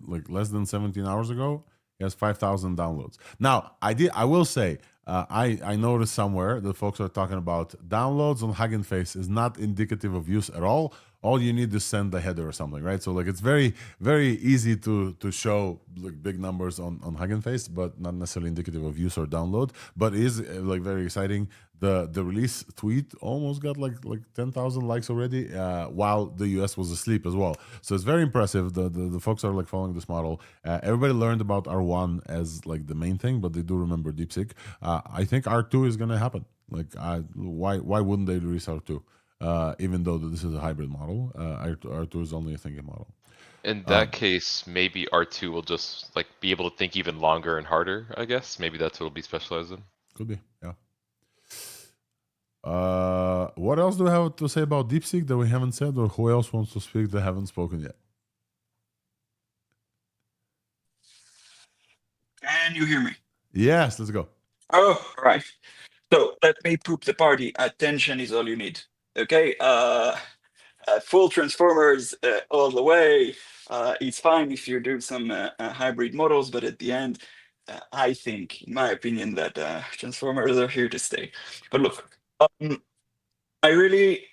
like less than 17 hours ago. It has 5,000 downloads. Now, I will say, I noticed somewhere that folks are talking about downloads on Hugging Face is not indicative of use at all. All you need is send the header or something, right? So like it's very, very easy to show like big numbers on Hugging Face, but not necessarily indicative of use or download. But it is like very exciting. The release tweet almost got like 10,000 likes already, while the US was asleep as well. So it's very impressive. The folks are like following this model. Everybody learned about R1 as like the main thing, but they do remember DeepSeek. I think R2 is gonna happen. Like, why wouldn't they release R2? Even though this is a hybrid model, R2 is only a thinking model. In that case, maybe R2 will just like be able to think even longer and harder, I guess. Maybe that's what it'll be specialized in. Could be, yeah. What else do we have to say about DeepSeek that we haven't said, or who else wants to speak that haven't spoken yet? Can you hear me? Yes, let's go. Oh, right. So let me poop the party. Attention is all you need. Okay. Full transformers all the way. It's fine if you do some hybrid models, but at the end, I think, in my opinion, that transformers are here to stay. But look, I really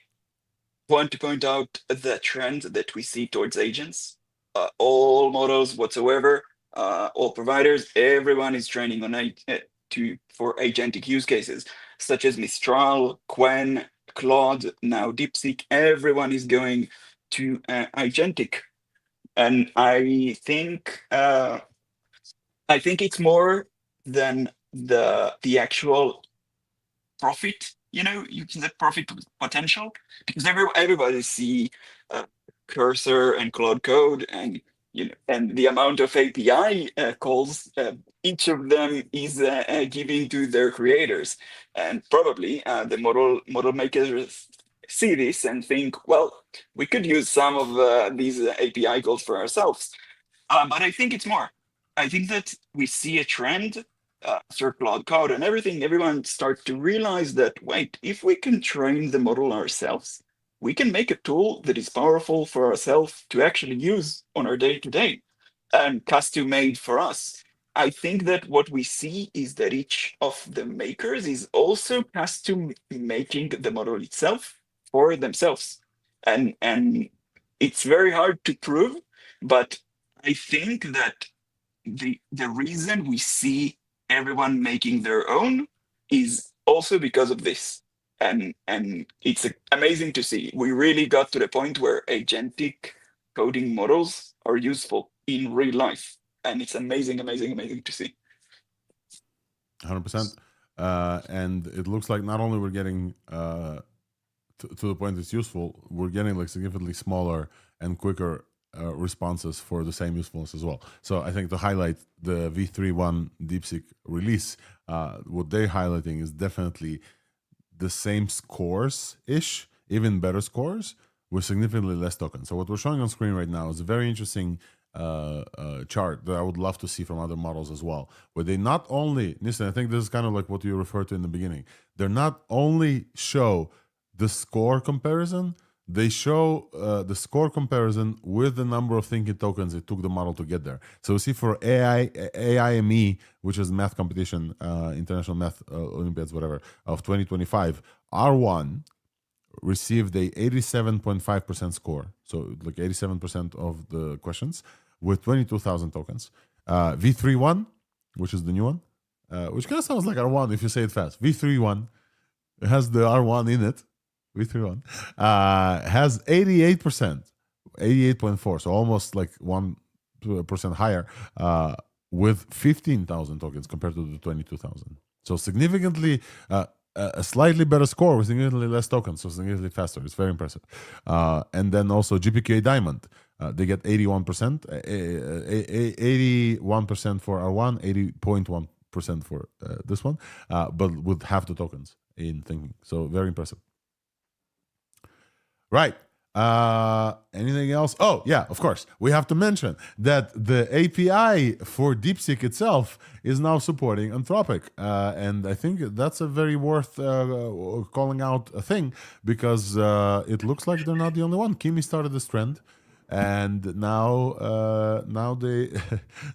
want to point out the trend that we see towards agents. All models whatsoever, all providers, everyone is training on for agentic use cases, such as Mistral, Qwen, Claude, now DeepSeek. Everyone is going to agentic. And I think I think it's more than the actual profit. You can say profit potential, because everybody see Cursor and Cloud Code, and and the amount of API calls each of them is giving to their creators, and probably the model makers see this and think, well, we could use some of these API calls for ourselves. But I think it's more. I think that we see a trend after Cloud Code and everything. Everyone starts to realize that, wait, if we can train the model ourselves, we can make a tool that is powerful for ourselves to actually use on our day-to-day and custom made for us. I think that what we see is that each of the makers is also custom making the model itself for themselves. And it's very hard to prove, but I think that the reason we see everyone making their own is also because of this. And it's amazing to see. We really got to the point where agentic coding models are useful in real life. And it's amazing to see. 100%. And it looks like not only we're getting to the point it's useful, we're getting like significantly smaller and quicker responses for the same usefulness as well. So I think to highlight the V3.1 DeepSeek release, what they're highlighting is definitely the same scores-ish, even better scores, with significantly less tokens. So what we're showing on screen right now is a very interesting chart that I would love to see from other models as well, where they not only, listen, I think this is kind of like what you referred to in the beginning, they're not only show the score comparison, they show the score comparison with the number of thinking tokens it took the model to get there. So we see for AIME, which is math competition, International Math Olympiads, whatever, of 2025, R1 received a 87.5% score. So like 87% of the questions with 22,000 tokens. V3.1, which is the new one, which kind of sounds like R1 if you say it fast. V3.1 has the R1 in it. V3.1 has 88%, 88.4, so almost like 1% higher, with 15,000 tokens compared to the 22,000. So significantly, a slightly better score with significantly less tokens, so significantly faster. It's very impressive. And then also GPQA Diamond, they get 81%, 81% for R1, 80.1% for this one, but with half the tokens in thinking. So very impressive. Right. Anything else? Oh, yeah, of course. We have to mention that the API for DeepSeek itself is now supporting Anthropic. And I think that's a very worth calling out a thing, because it looks like they're not the only one. Kimi started this trend, and now they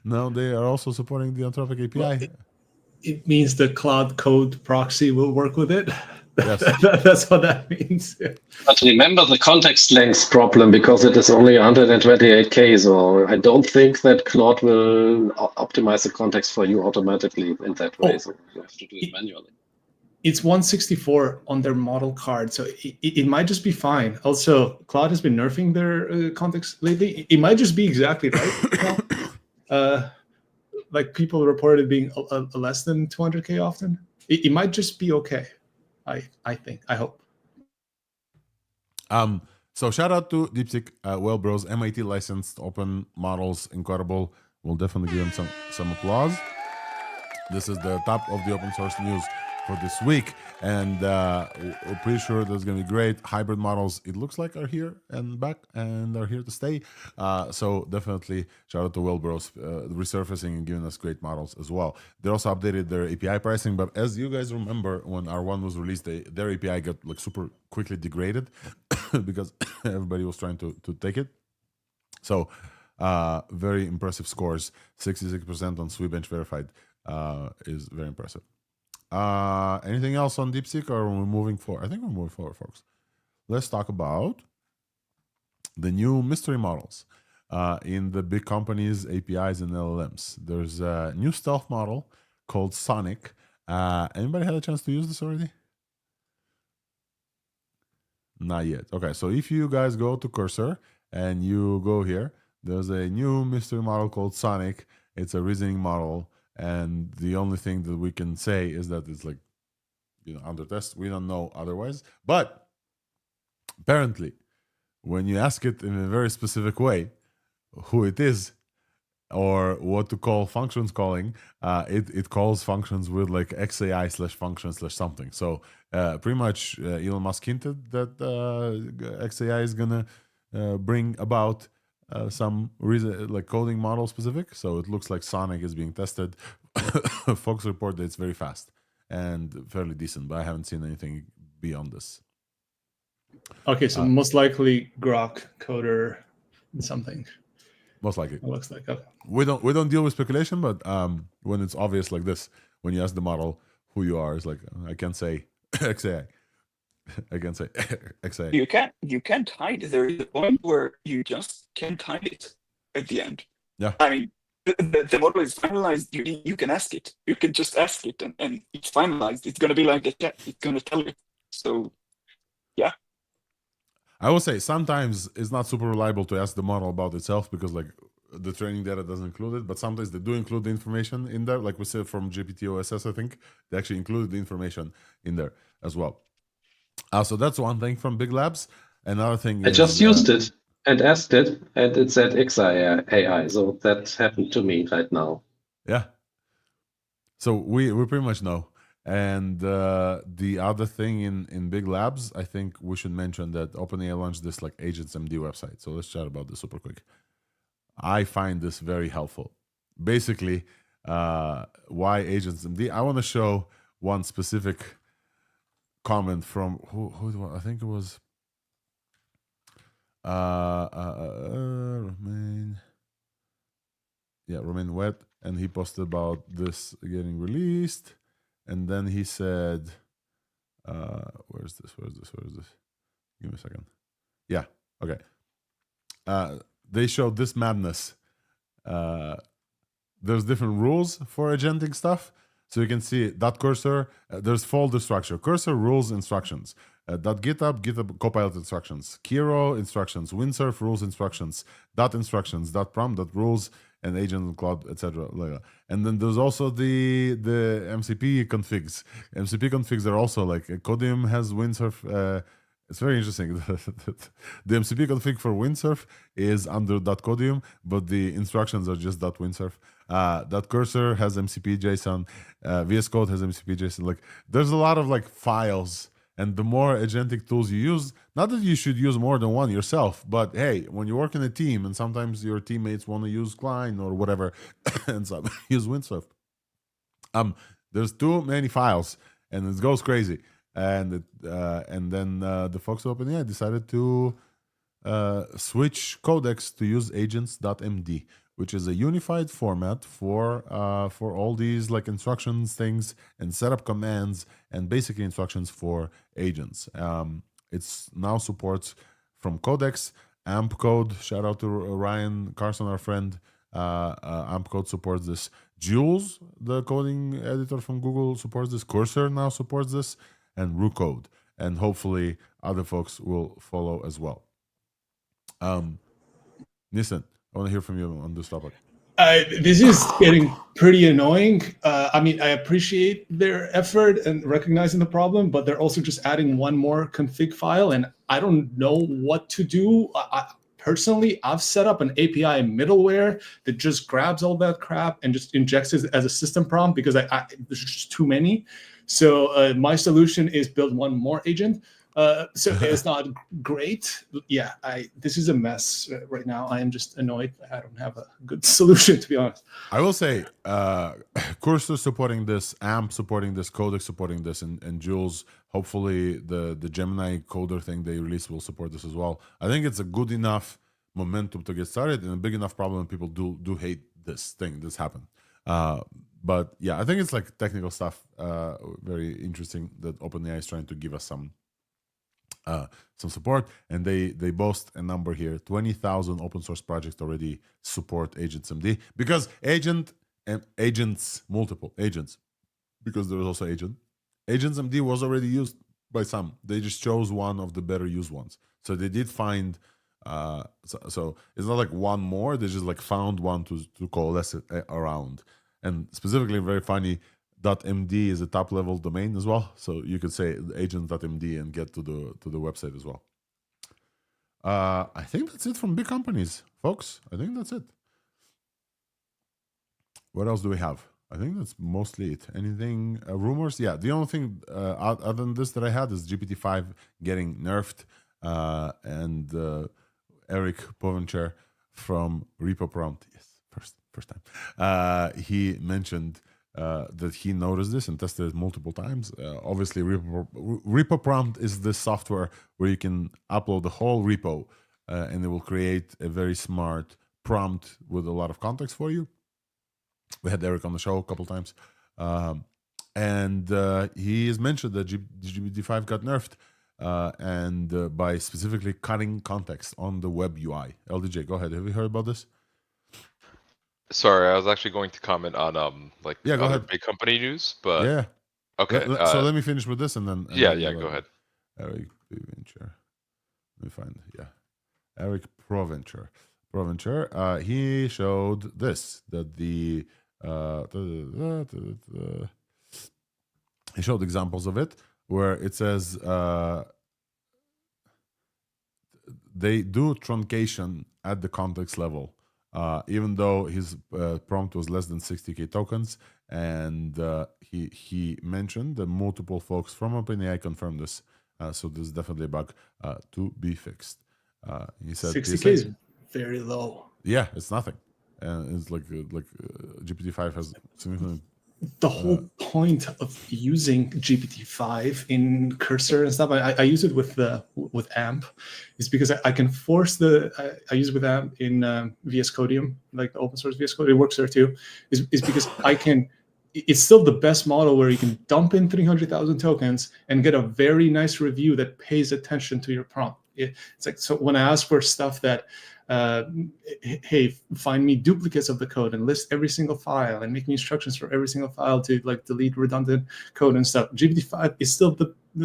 now they are also supporting the Anthropic API. Well, it means the Cloud Code proxy will work with it. Yes. That's what that means. But remember the context length problem, because it is only 128K. So I don't think that Claude will optimize the context for you automatically in that way. So you have to do it manually. It's 164 on their model card, so it might just be fine. Also, Claude has been nerfing their context lately. It might just be exactly right. Like people reported being less than 200K often. It might just be okay. I think, I hope. So shout out to DeepSeek, Well Bros, MIT licensed, open models, incredible. We'll definitely give them some applause. This is the top of the open source news for this week, and we're pretty sure that's going to be great. Hybrid models, it looks like, are here and back and are here to stay. So definitely shout out to Well Bros resurfacing and giving us great models as well. They also updated their API pricing, but as you guys remember, when R1 was released, their API got like super quickly degraded because everybody was trying to take it. So very impressive scores. 66% on Sweetbench verified is very impressive. Anything else on DeepSeek, or are we moving forward? I think we're moving forward, folks. Let's talk about the new mystery models in the big companies' APIs and LLMs. There's a new stealth model called Sonic. Anybody had a chance to use this already? Not yet. Okay, so if you guys go to Cursor and you go here, there's a new mystery model called Sonic. It's a reasoning model, and the only thing that we can say is that it's like, under test. We don't know otherwise. But apparently, when you ask it in a very specific way, who it is, or what to call functions calling, it calls functions with like XAI/function/something. So pretty much Elon Musk hinted that XAI is gonna bring about some reason, like coding model specific. So it looks like Sonic is being tested. Folks report that it's very fast and fairly decent, but I haven't seen anything beyond this. Okay, so most likely Grok, Coder, something. Most likely. It looks like, okay. We don't deal with speculation, but when it's obvious like this, when you ask the model who you are, it's like, I can't say XAI. I can't say XAI. You can't hide it. There is a point where you just can't hide it at the end. Yeah. I mean, the model is finalized. You can ask it. You can just ask it, and it's finalized. It's going to be like a chat. It's going to tell you. So, yeah. I will say sometimes it's not super reliable to ask the model about itself because like the training data doesn't include it, but sometimes they do include the information in there. Like we said from GPT OSS, I think they actually included the information in there as well. So that's one thing from big labs. Another thing I is, just used it and asked it, and it said XAI. So that happened to me right now. Yeah. So we pretty much know. And the other thing in big labs, I think we should mention that OpenAI launched this like Agents MD website. So let's chat about this super quick. I find this very helpful. Basically, why Agents MD? I want to show one specific comment from who I think it was Romain. Yeah, Romain Wet, and he posted about this getting released. And then he said, where's this? Give me a second. Yeah, okay. They showed this madness. There's different rules for agentic stuff. So you can see dot cursor, there's folder structure, cursor, rules, instructions, dot GitHub Copilot instructions, Kiro instructions, Windsurf rules instructions, dot instructions, dot prompt, dot rules, and agent cloud, etc. And then there's also the MCP configs. MCP configs are also like Codium has Windsurf. It's very interesting. The MCP config for Windsurf is under .codium, but the instructions are just .windsurf. .cursor has MCP JSON. VS Code has MCP JSON. Like, there's a lot of like files. And the more agentic tools you use, not that you should use more than one yourself, but hey, when you work in a team and sometimes your teammates want to use Qwen or whatever, and some use Windsurf. There's too many files, and it goes crazy. And then the folks at OpenAI decided to switch codecs to use agents.md, which is a unified format for all these like instructions things and setup commands and basically instructions for agents. It's now supports from codecs, AMP code. Shout out to Ryan Carson, our friend. AMP code supports this. Jules, the coding editor from Google, supports this. Cursor now supports this, and RuCode, and hopefully other folks will follow as well. Nissan, I want to hear from you on this topic. This is getting pretty annoying. I mean, I appreciate their effort and recognizing the problem, but they're also just adding one more config file, and I don't know what to do. Personally, I've set up an API middleware that just grabs all that crap and just injects it as a system prompt because there's just too many. So my solution is build one more agent. So it's not great. Yeah, this is a mess right now. I am just annoyed. I don't have a good solution, to be honest. I will say, Cursor supporting this, AMP supporting this, Codex supporting this, and Jules, hopefully the Gemini coder thing they release will support this as well. I think it's a good enough momentum to get started and a big enough problem. People do hate this happened. But yeah, I think it's like technical stuff. Very interesting that OpenAI is trying to give us some support, and they boast a number here: 20,000 open source projects already support AgentsMD, because multiple agents, because there is also AgentsMD was already used by some. They just chose one of the better used ones. So they did find So it's not like one more. They just like found one to coalesce it around. And specifically, very funny. .md is a top level domain as well, so you could say agent.md and get to the website as well. I think that's it from big companies, folks. I think that's it. What else do we have? I think that's mostly it. Anything rumors? Yeah, the only thing other than this that I had is GPT-5 getting nerfed, and Eric Povencher from Repo Prompt, yes, first time, he mentioned that he noticed this and tested it multiple times. Obviously, Repo Prompt is the software where you can upload the whole repo, and it will create a very smart prompt with a lot of context for you. We had Eric on the show a couple times, and he has mentioned that GPT-5 got nerfed, and by specifically cutting context on the web UI. LDJ, go ahead. Have you heard about this? Sorry, I was actually going to comment on like go other ahead. big company news, but Yeah. okay. So let me finish with this, and then yeah, go ahead. Eric Provencher. Let me find. Yeah, Eric Provencher. He showed this, that the he showed examples of it where it says they do truncation at the context level. Even though his prompt was less than 60K tokens, and he mentioned that multiple folks from OpenAI confirmed this. So this is definitely a bug to be fixed. He said 60K is very low. Yeah, it's nothing. And it's like GPT-5 has significant. The whole point of using GPT-5 in Cursor and stuff, I use it with AMP, is because I can force I use it with AMP in VS Codium, like the open source VS Code. It works there too. Is because I can. It's still the best model where you can dump in 300,000 tokens and get a very nice review that pays attention to your prompt. It's like, so when I ask for stuff that, hey, find me duplicates of the code and list every single file and make me instructions for every single file to like delete redundant code and stuff. GPT-5 is still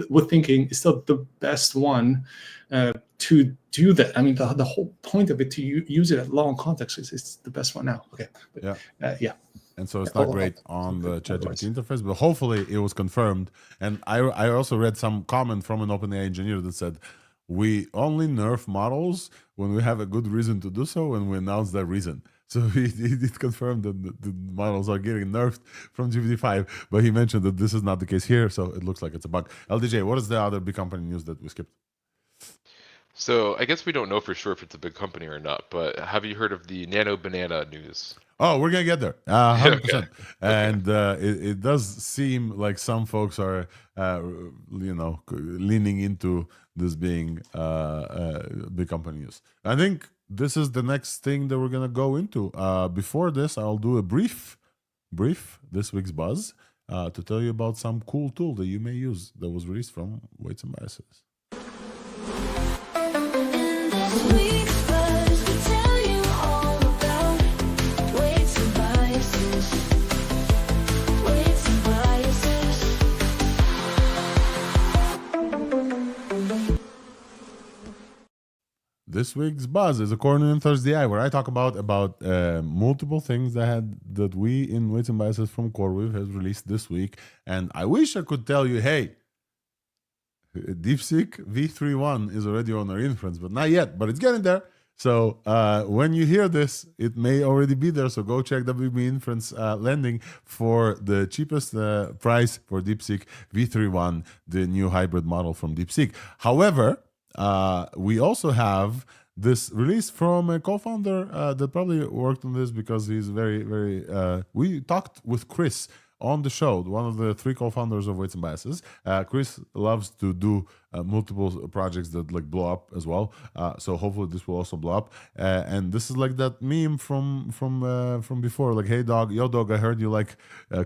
with thinking is still the best one to do that. I mean, the whole point of it to use it at long context is the best one now. Okay, but, yeah. And so it's not great on the ChatGPT interface, but hopefully it was confirmed. And I also read some comment from an OpenAI engineer that said, we only nerf models when we have a good reason to do so, and we announce that reason. So he did confirm that the models are getting nerfed from GPT-5, but he mentioned that this is not the case here, so it looks like it's a bug. LDJ, what is the other big company news that we skipped? So I guess we don't know for sure if it's a big company or not, but have you heard of the Nano Banana news? Oh, we're gonna get there, 100%. Okay. And it does seem like some folks are, leaning into this being big company news. I think this is the next thing that we're gonna go into. Before this, I'll do a brief this week's buzz to tell you about some cool tool that you may use that was released from Weights and Biases. This week's buzz is according to thursdai, where I talk about multiple things that we in Weights and Biases from CoreWeave has released this week. And I wish I could tell you, hey, DeepSeek V3.1 is already on our inference, but not yet, but it's getting there. So when you hear this, it may already be there. So go check WB Inference Landing for the cheapest price for DeepSeek V3.1, the new hybrid model from DeepSeek. However, we also have this release from a co-founder that probably worked on this because he's very, very... we talked with Chris on the show, one of the 3 co-founders of Weights and Biases. Chris loves to do multiple projects that like blow up as well. So hopefully this will also blow up. And this is like that meme from before, like, hey dog, yo dog, I heard you like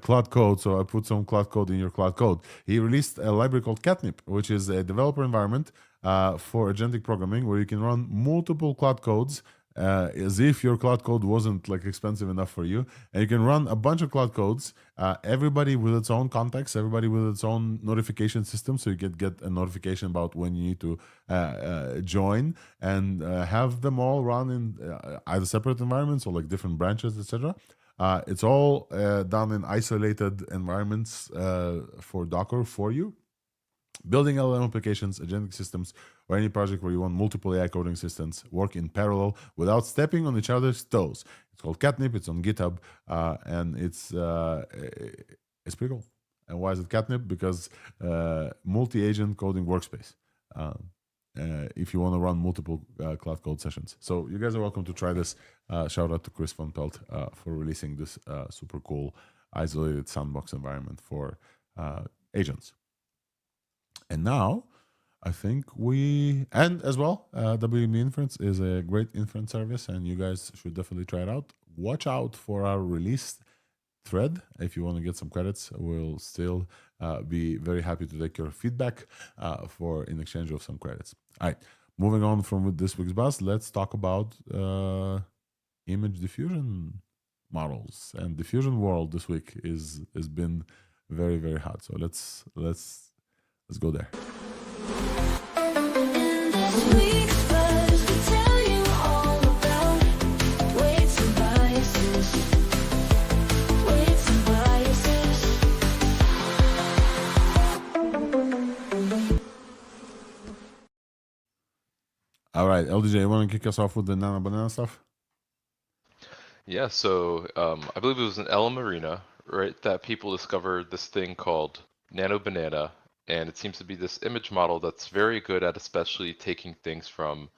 Cloud Code, so I put some Cloud Code in your Cloud Code. He released a library called Catnip, which is a developer environment for agentic programming where you can run multiple Cloud Codes as if your cloud code wasn't like expensive enough for you, and you can run a bunch of cloud codes, everybody with its own context, everybody with its own notification system, so you get a notification about when you need to join, and have them all run in either separate environments or like different branches, etc. It's all done in isolated environments for Docker for you. Building LLM applications, agentic systems, or any project where you want multiple AI coding systems work in parallel without stepping on each other's toes. It's called Catnip. It's on GitHub, and it's pretty cool. And why is it Catnip? Because multi-agent coding workspace. If you want to run multiple cloud code sessions. So you guys are welcome to try this. Shout out to Chris Van Pelt for releasing this super cool isolated sandbox environment for agents. And now, I think and as well, WME Inference is a great inference service, and you guys should definitely try it out. Watch out for our release thread if you want to get some credits. We'll still be very happy to take your feedback in exchange of some credits. All right, moving on from this week's buzz, let's talk about image diffusion models. And diffusion world this week has been very, very hot. So let's go there. All right, LDJ, you want to kick us off with the Nano Banana stuff? Yeah, so I believe it was in Ella Marina, right, that people discovered this thing called Nano Banana, and it seems to be this image model that's very good at especially taking things from,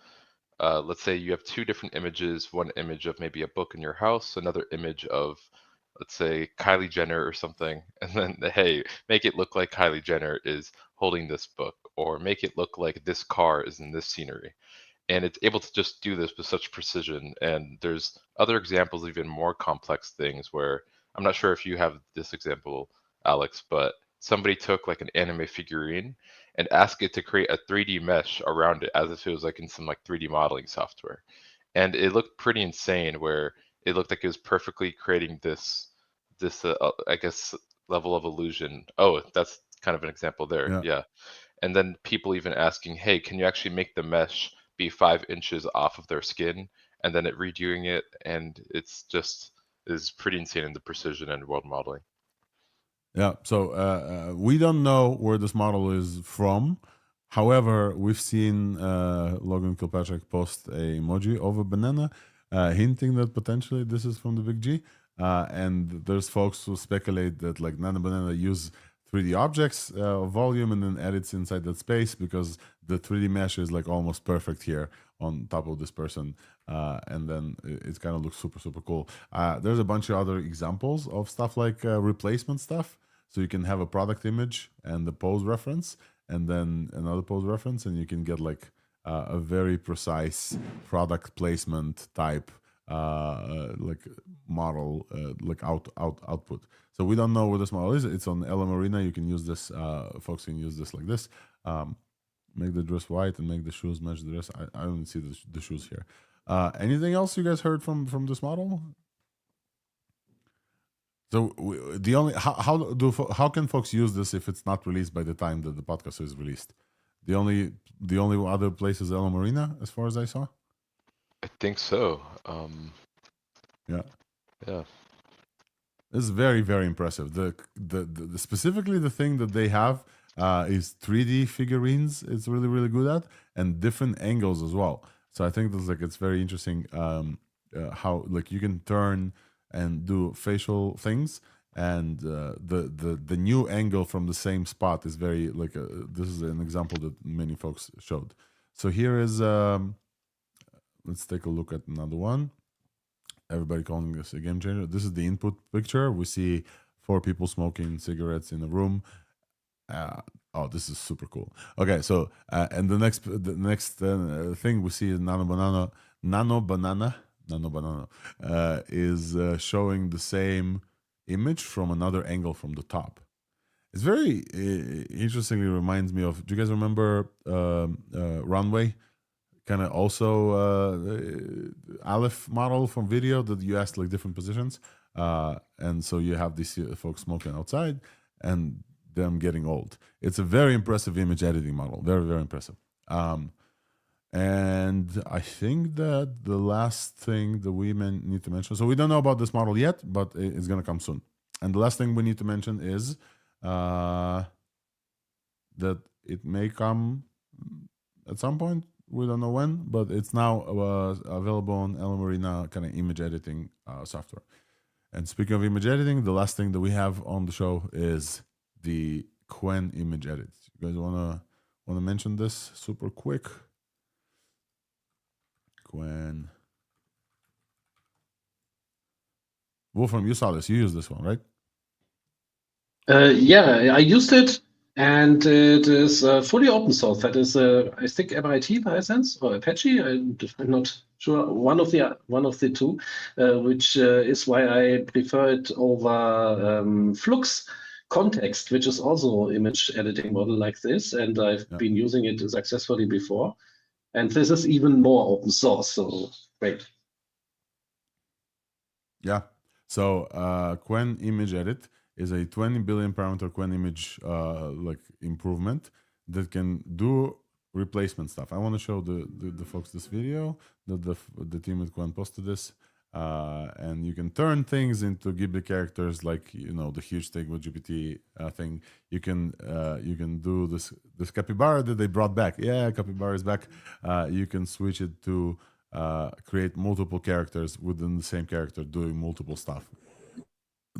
let's say you have two different images, one image of maybe a book in your house, another image of, let's say, Kylie Jenner or something, and then, hey, make it look like Kylie Jenner is holding this book, or make it look like this car is in this scenery. And it's able to just do this with such precision. And there's other examples of even more complex things where, I'm not sure if you have this example, Alex, but somebody took like an anime figurine and asked it to create a 3D mesh around it as if it was like in some like 3D modeling software. And it looked pretty insane, where it looked like it was perfectly creating this I guess, level of illusion. Oh, that's kind of an example there. Yeah. And then people even asking, hey, can you actually make the mesh be 5 inches off of their skin, and then it redoing it, and it's just is pretty insane in the precision and world modeling. Yeah, so we don't know where this model is from. However, we've seen Logan Kilpatrick post a emoji of a banana, hinting that potentially this is from the Big G. And there's folks who speculate that like Nano Banana use 3D objects of volume and then edits inside that space, because the 3D mesh is like almost perfect here on top of this person, and then it kind of looks super, super cool. There's a bunch of other examples of stuff like replacement stuff. So you can have a product image and the pose reference, and then another pose reference, and you can get like a very precise product placement type like model, like output. So we don't know where this model is. It's on Ella Marina. You can use this. Folks can use this like this. Make the dress white and make the shoes match the dress. I don't see the shoes here. Anything else you guys heard from this model? So the only how can folks use this if it's not released by the time that the podcast is released? The only other place is Ella Marina, as far as I saw. I think so. Yeah. This is very, very impressive. The specifically the thing that they have is 3D figurines. It's really, really good at, and different angles as well. So I think that's like it's very interesting how like you can turn and do facial things, and the new angle from the same spot is very like this is an example that many folks showed. So here is let's take a look at another one. Everybody calling this a game changer. This is the input picture. We see 4 people smoking cigarettes in a room. Oh, this is super cool. Okay, so and the next thing we see is Nano Banana is showing the same image from another angle from the top. It's very interestingly reminds me of. Do you guys remember Runway? kind of also Aleph model from video that you asked like different positions. And so you have these folks smoking outside and them getting old. It's a very impressive image editing model. Very, very impressive. And I think that the last thing that we need to mention, so we don't know about this model yet, but it's going to come soon. And the last thing we need to mention is that it may come at some point. We don't know when, but it's now available on Marina kind of image editing software. And speaking of image editing, the last thing that we have on the show is the Qwen image edit. You guys wanna mention this super quick? Qwen. Wolfram, you saw this. You used this one, right? Yeah, I used it, and it is fully open source. That is, I think, MIT ByteDance or Apache. I'm not sure. One of the two, which is why I prefer it over Flux Context, which is also image editing model like this, and I've been using it successfully before. And this is even more open source, so great. Yeah. So Qwen image edit is a 20 billion parameter Qwen image like improvement that can do replacement stuff. I want to show the folks this video that the team at Qwen posted this. And you can turn things into Ghibli characters, like the huge thing with GPT thing. You can do this capybara that they brought back. Yeah, capybara is back. You can switch it to create multiple characters within the same character doing multiple stuff.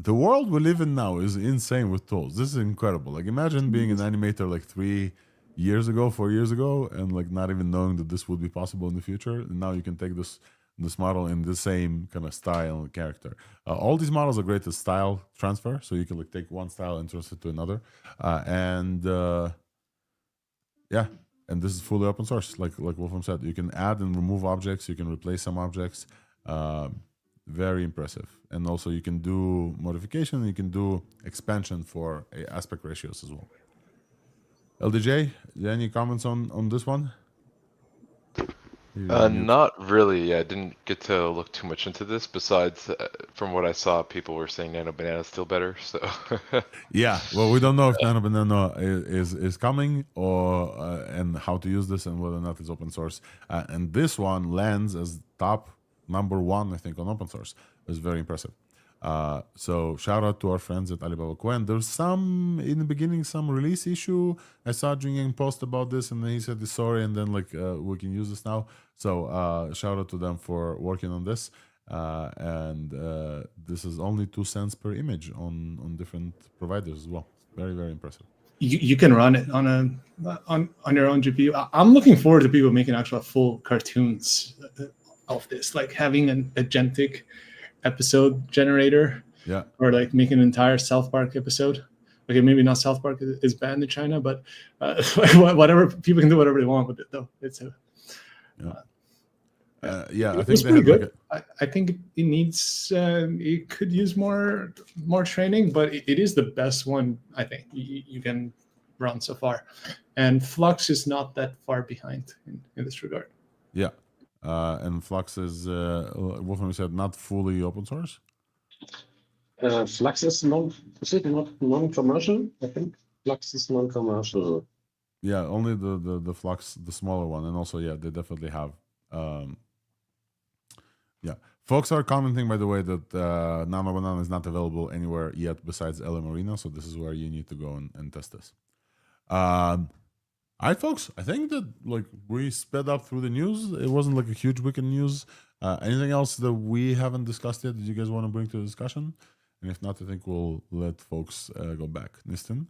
The world we live in now is insane with tools. This is incredible. Like, imagine being an animator like 4 years ago, and like not even knowing that this would be possible in the future. And now you can take this model in the same kind of style and character. All these models are great at style transfer, so you can like take one style and transfer it to another. And this is fully open source, like Wolfram said. You can add and remove objects. You can replace some objects. Very impressive. And also you can do modification. You can do expansion for aspect ratios as well. LDJ, any comments on this one? Not really. I didn't get to look too much into this. Besides, from what I saw, people were saying Nano Banana is still better. So yeah, well, we don't know if Nano Banana is coming or and how to use this and whether or not it's open source. And this one lands as top #1, I think, on open source. It's very impressive. So shout out to our friends at Alibaba Qwen. There's in the beginning some release issue. I saw Jing post about this, and then he said sorry, and then like we can use this now. So shout out to them for working on this. And this is only 2 cents per image on different providers as well. Very, very impressive. You can run it on your own GPU. I'm looking forward to people making actual full cartoons of this, like having an agentic episode generator, or like make an entire South Park episode. Okay, maybe not South Park is banned in China, but whatever, people can do whatever they want with it, though. It's I think it's pretty good. I think it needs it could use more training, but it is the best one I think you can run so far, and Flux is not that far behind in this regard. Yeah. And Flux is, Wolfram said, not fully open source? Flux is non-commercial, I think. Flux is non-commercial. Yeah, only the Flux, the smaller one. And also, they definitely have. Folks are commenting, by the way, that Nano Banana is not available anywhere yet besides LM Arena. So this is where you need to go and test this. All right, folks, I think that like we sped up through the news. It wasn't like a huge weekend news. Anything else that we haven't discussed yet that you guys want to bring to the discussion? And if not, I think we'll let folks go back. Nistin?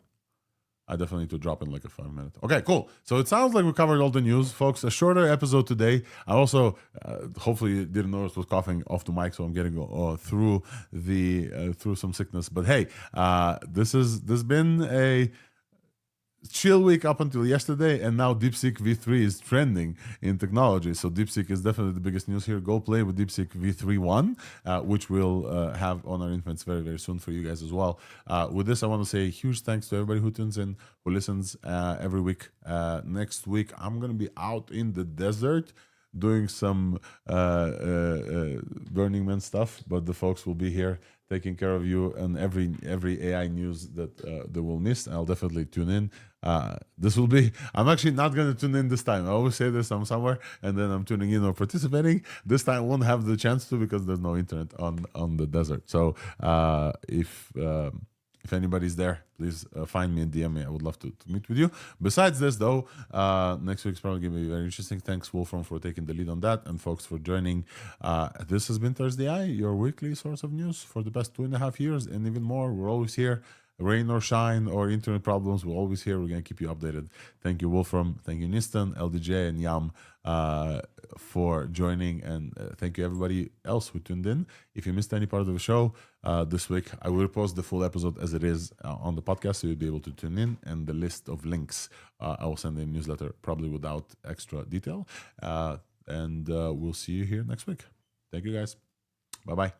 I definitely need to drop in like a 5 minute. Okay, cool. So it sounds like we covered all the news, folks. A shorter episode today. I also, hopefully you didn't notice, was coughing off the mic, so I'm getting through through some sickness. But hey, this has been a chill week up until yesterday, and now DeepSeek V3 is trending in technology. So DeepSeek is definitely the biggest news here. Go play with DeepSeek V3.1, which we'll have on our infants very, very soon for you guys as well. With this, I want to say a huge thanks to everybody who tunes in, who listens every week. Next week, I'm going to be out in the desert. doing some Burning Man stuff, but the folks will be here taking care of you and every AI news that they will miss. I'll definitely tune in. This will be, I'm actually not going to tune in this time. I always say this, I'm somewhere and then I'm tuning in or participating. This time I won't have the chance to because there's no internet on the desert. So if anybody's there, please find me and DM me. I would love to meet with you. Besides this, though, next week's probably going to be very interesting. Thanks, Wolfram, for taking the lead on that, and folks for joining. This has been Thursday, your weekly source of news for the past 2.5 years, and even more. We're always here. Rain or shine or internet problems, we're always here. We're going to keep you updated. Thank you, Wolfram. Thank you, Nistan, LDJ, and Yam for joining. And thank you, everybody else who tuned in. If you missed any part of the show this week, I will post the full episode as it is on the podcast, so you'll be able to tune in. And the list of links, I will send in a newsletter, probably without extra detail. And we'll see you here next week. Thank you, guys. Bye-bye.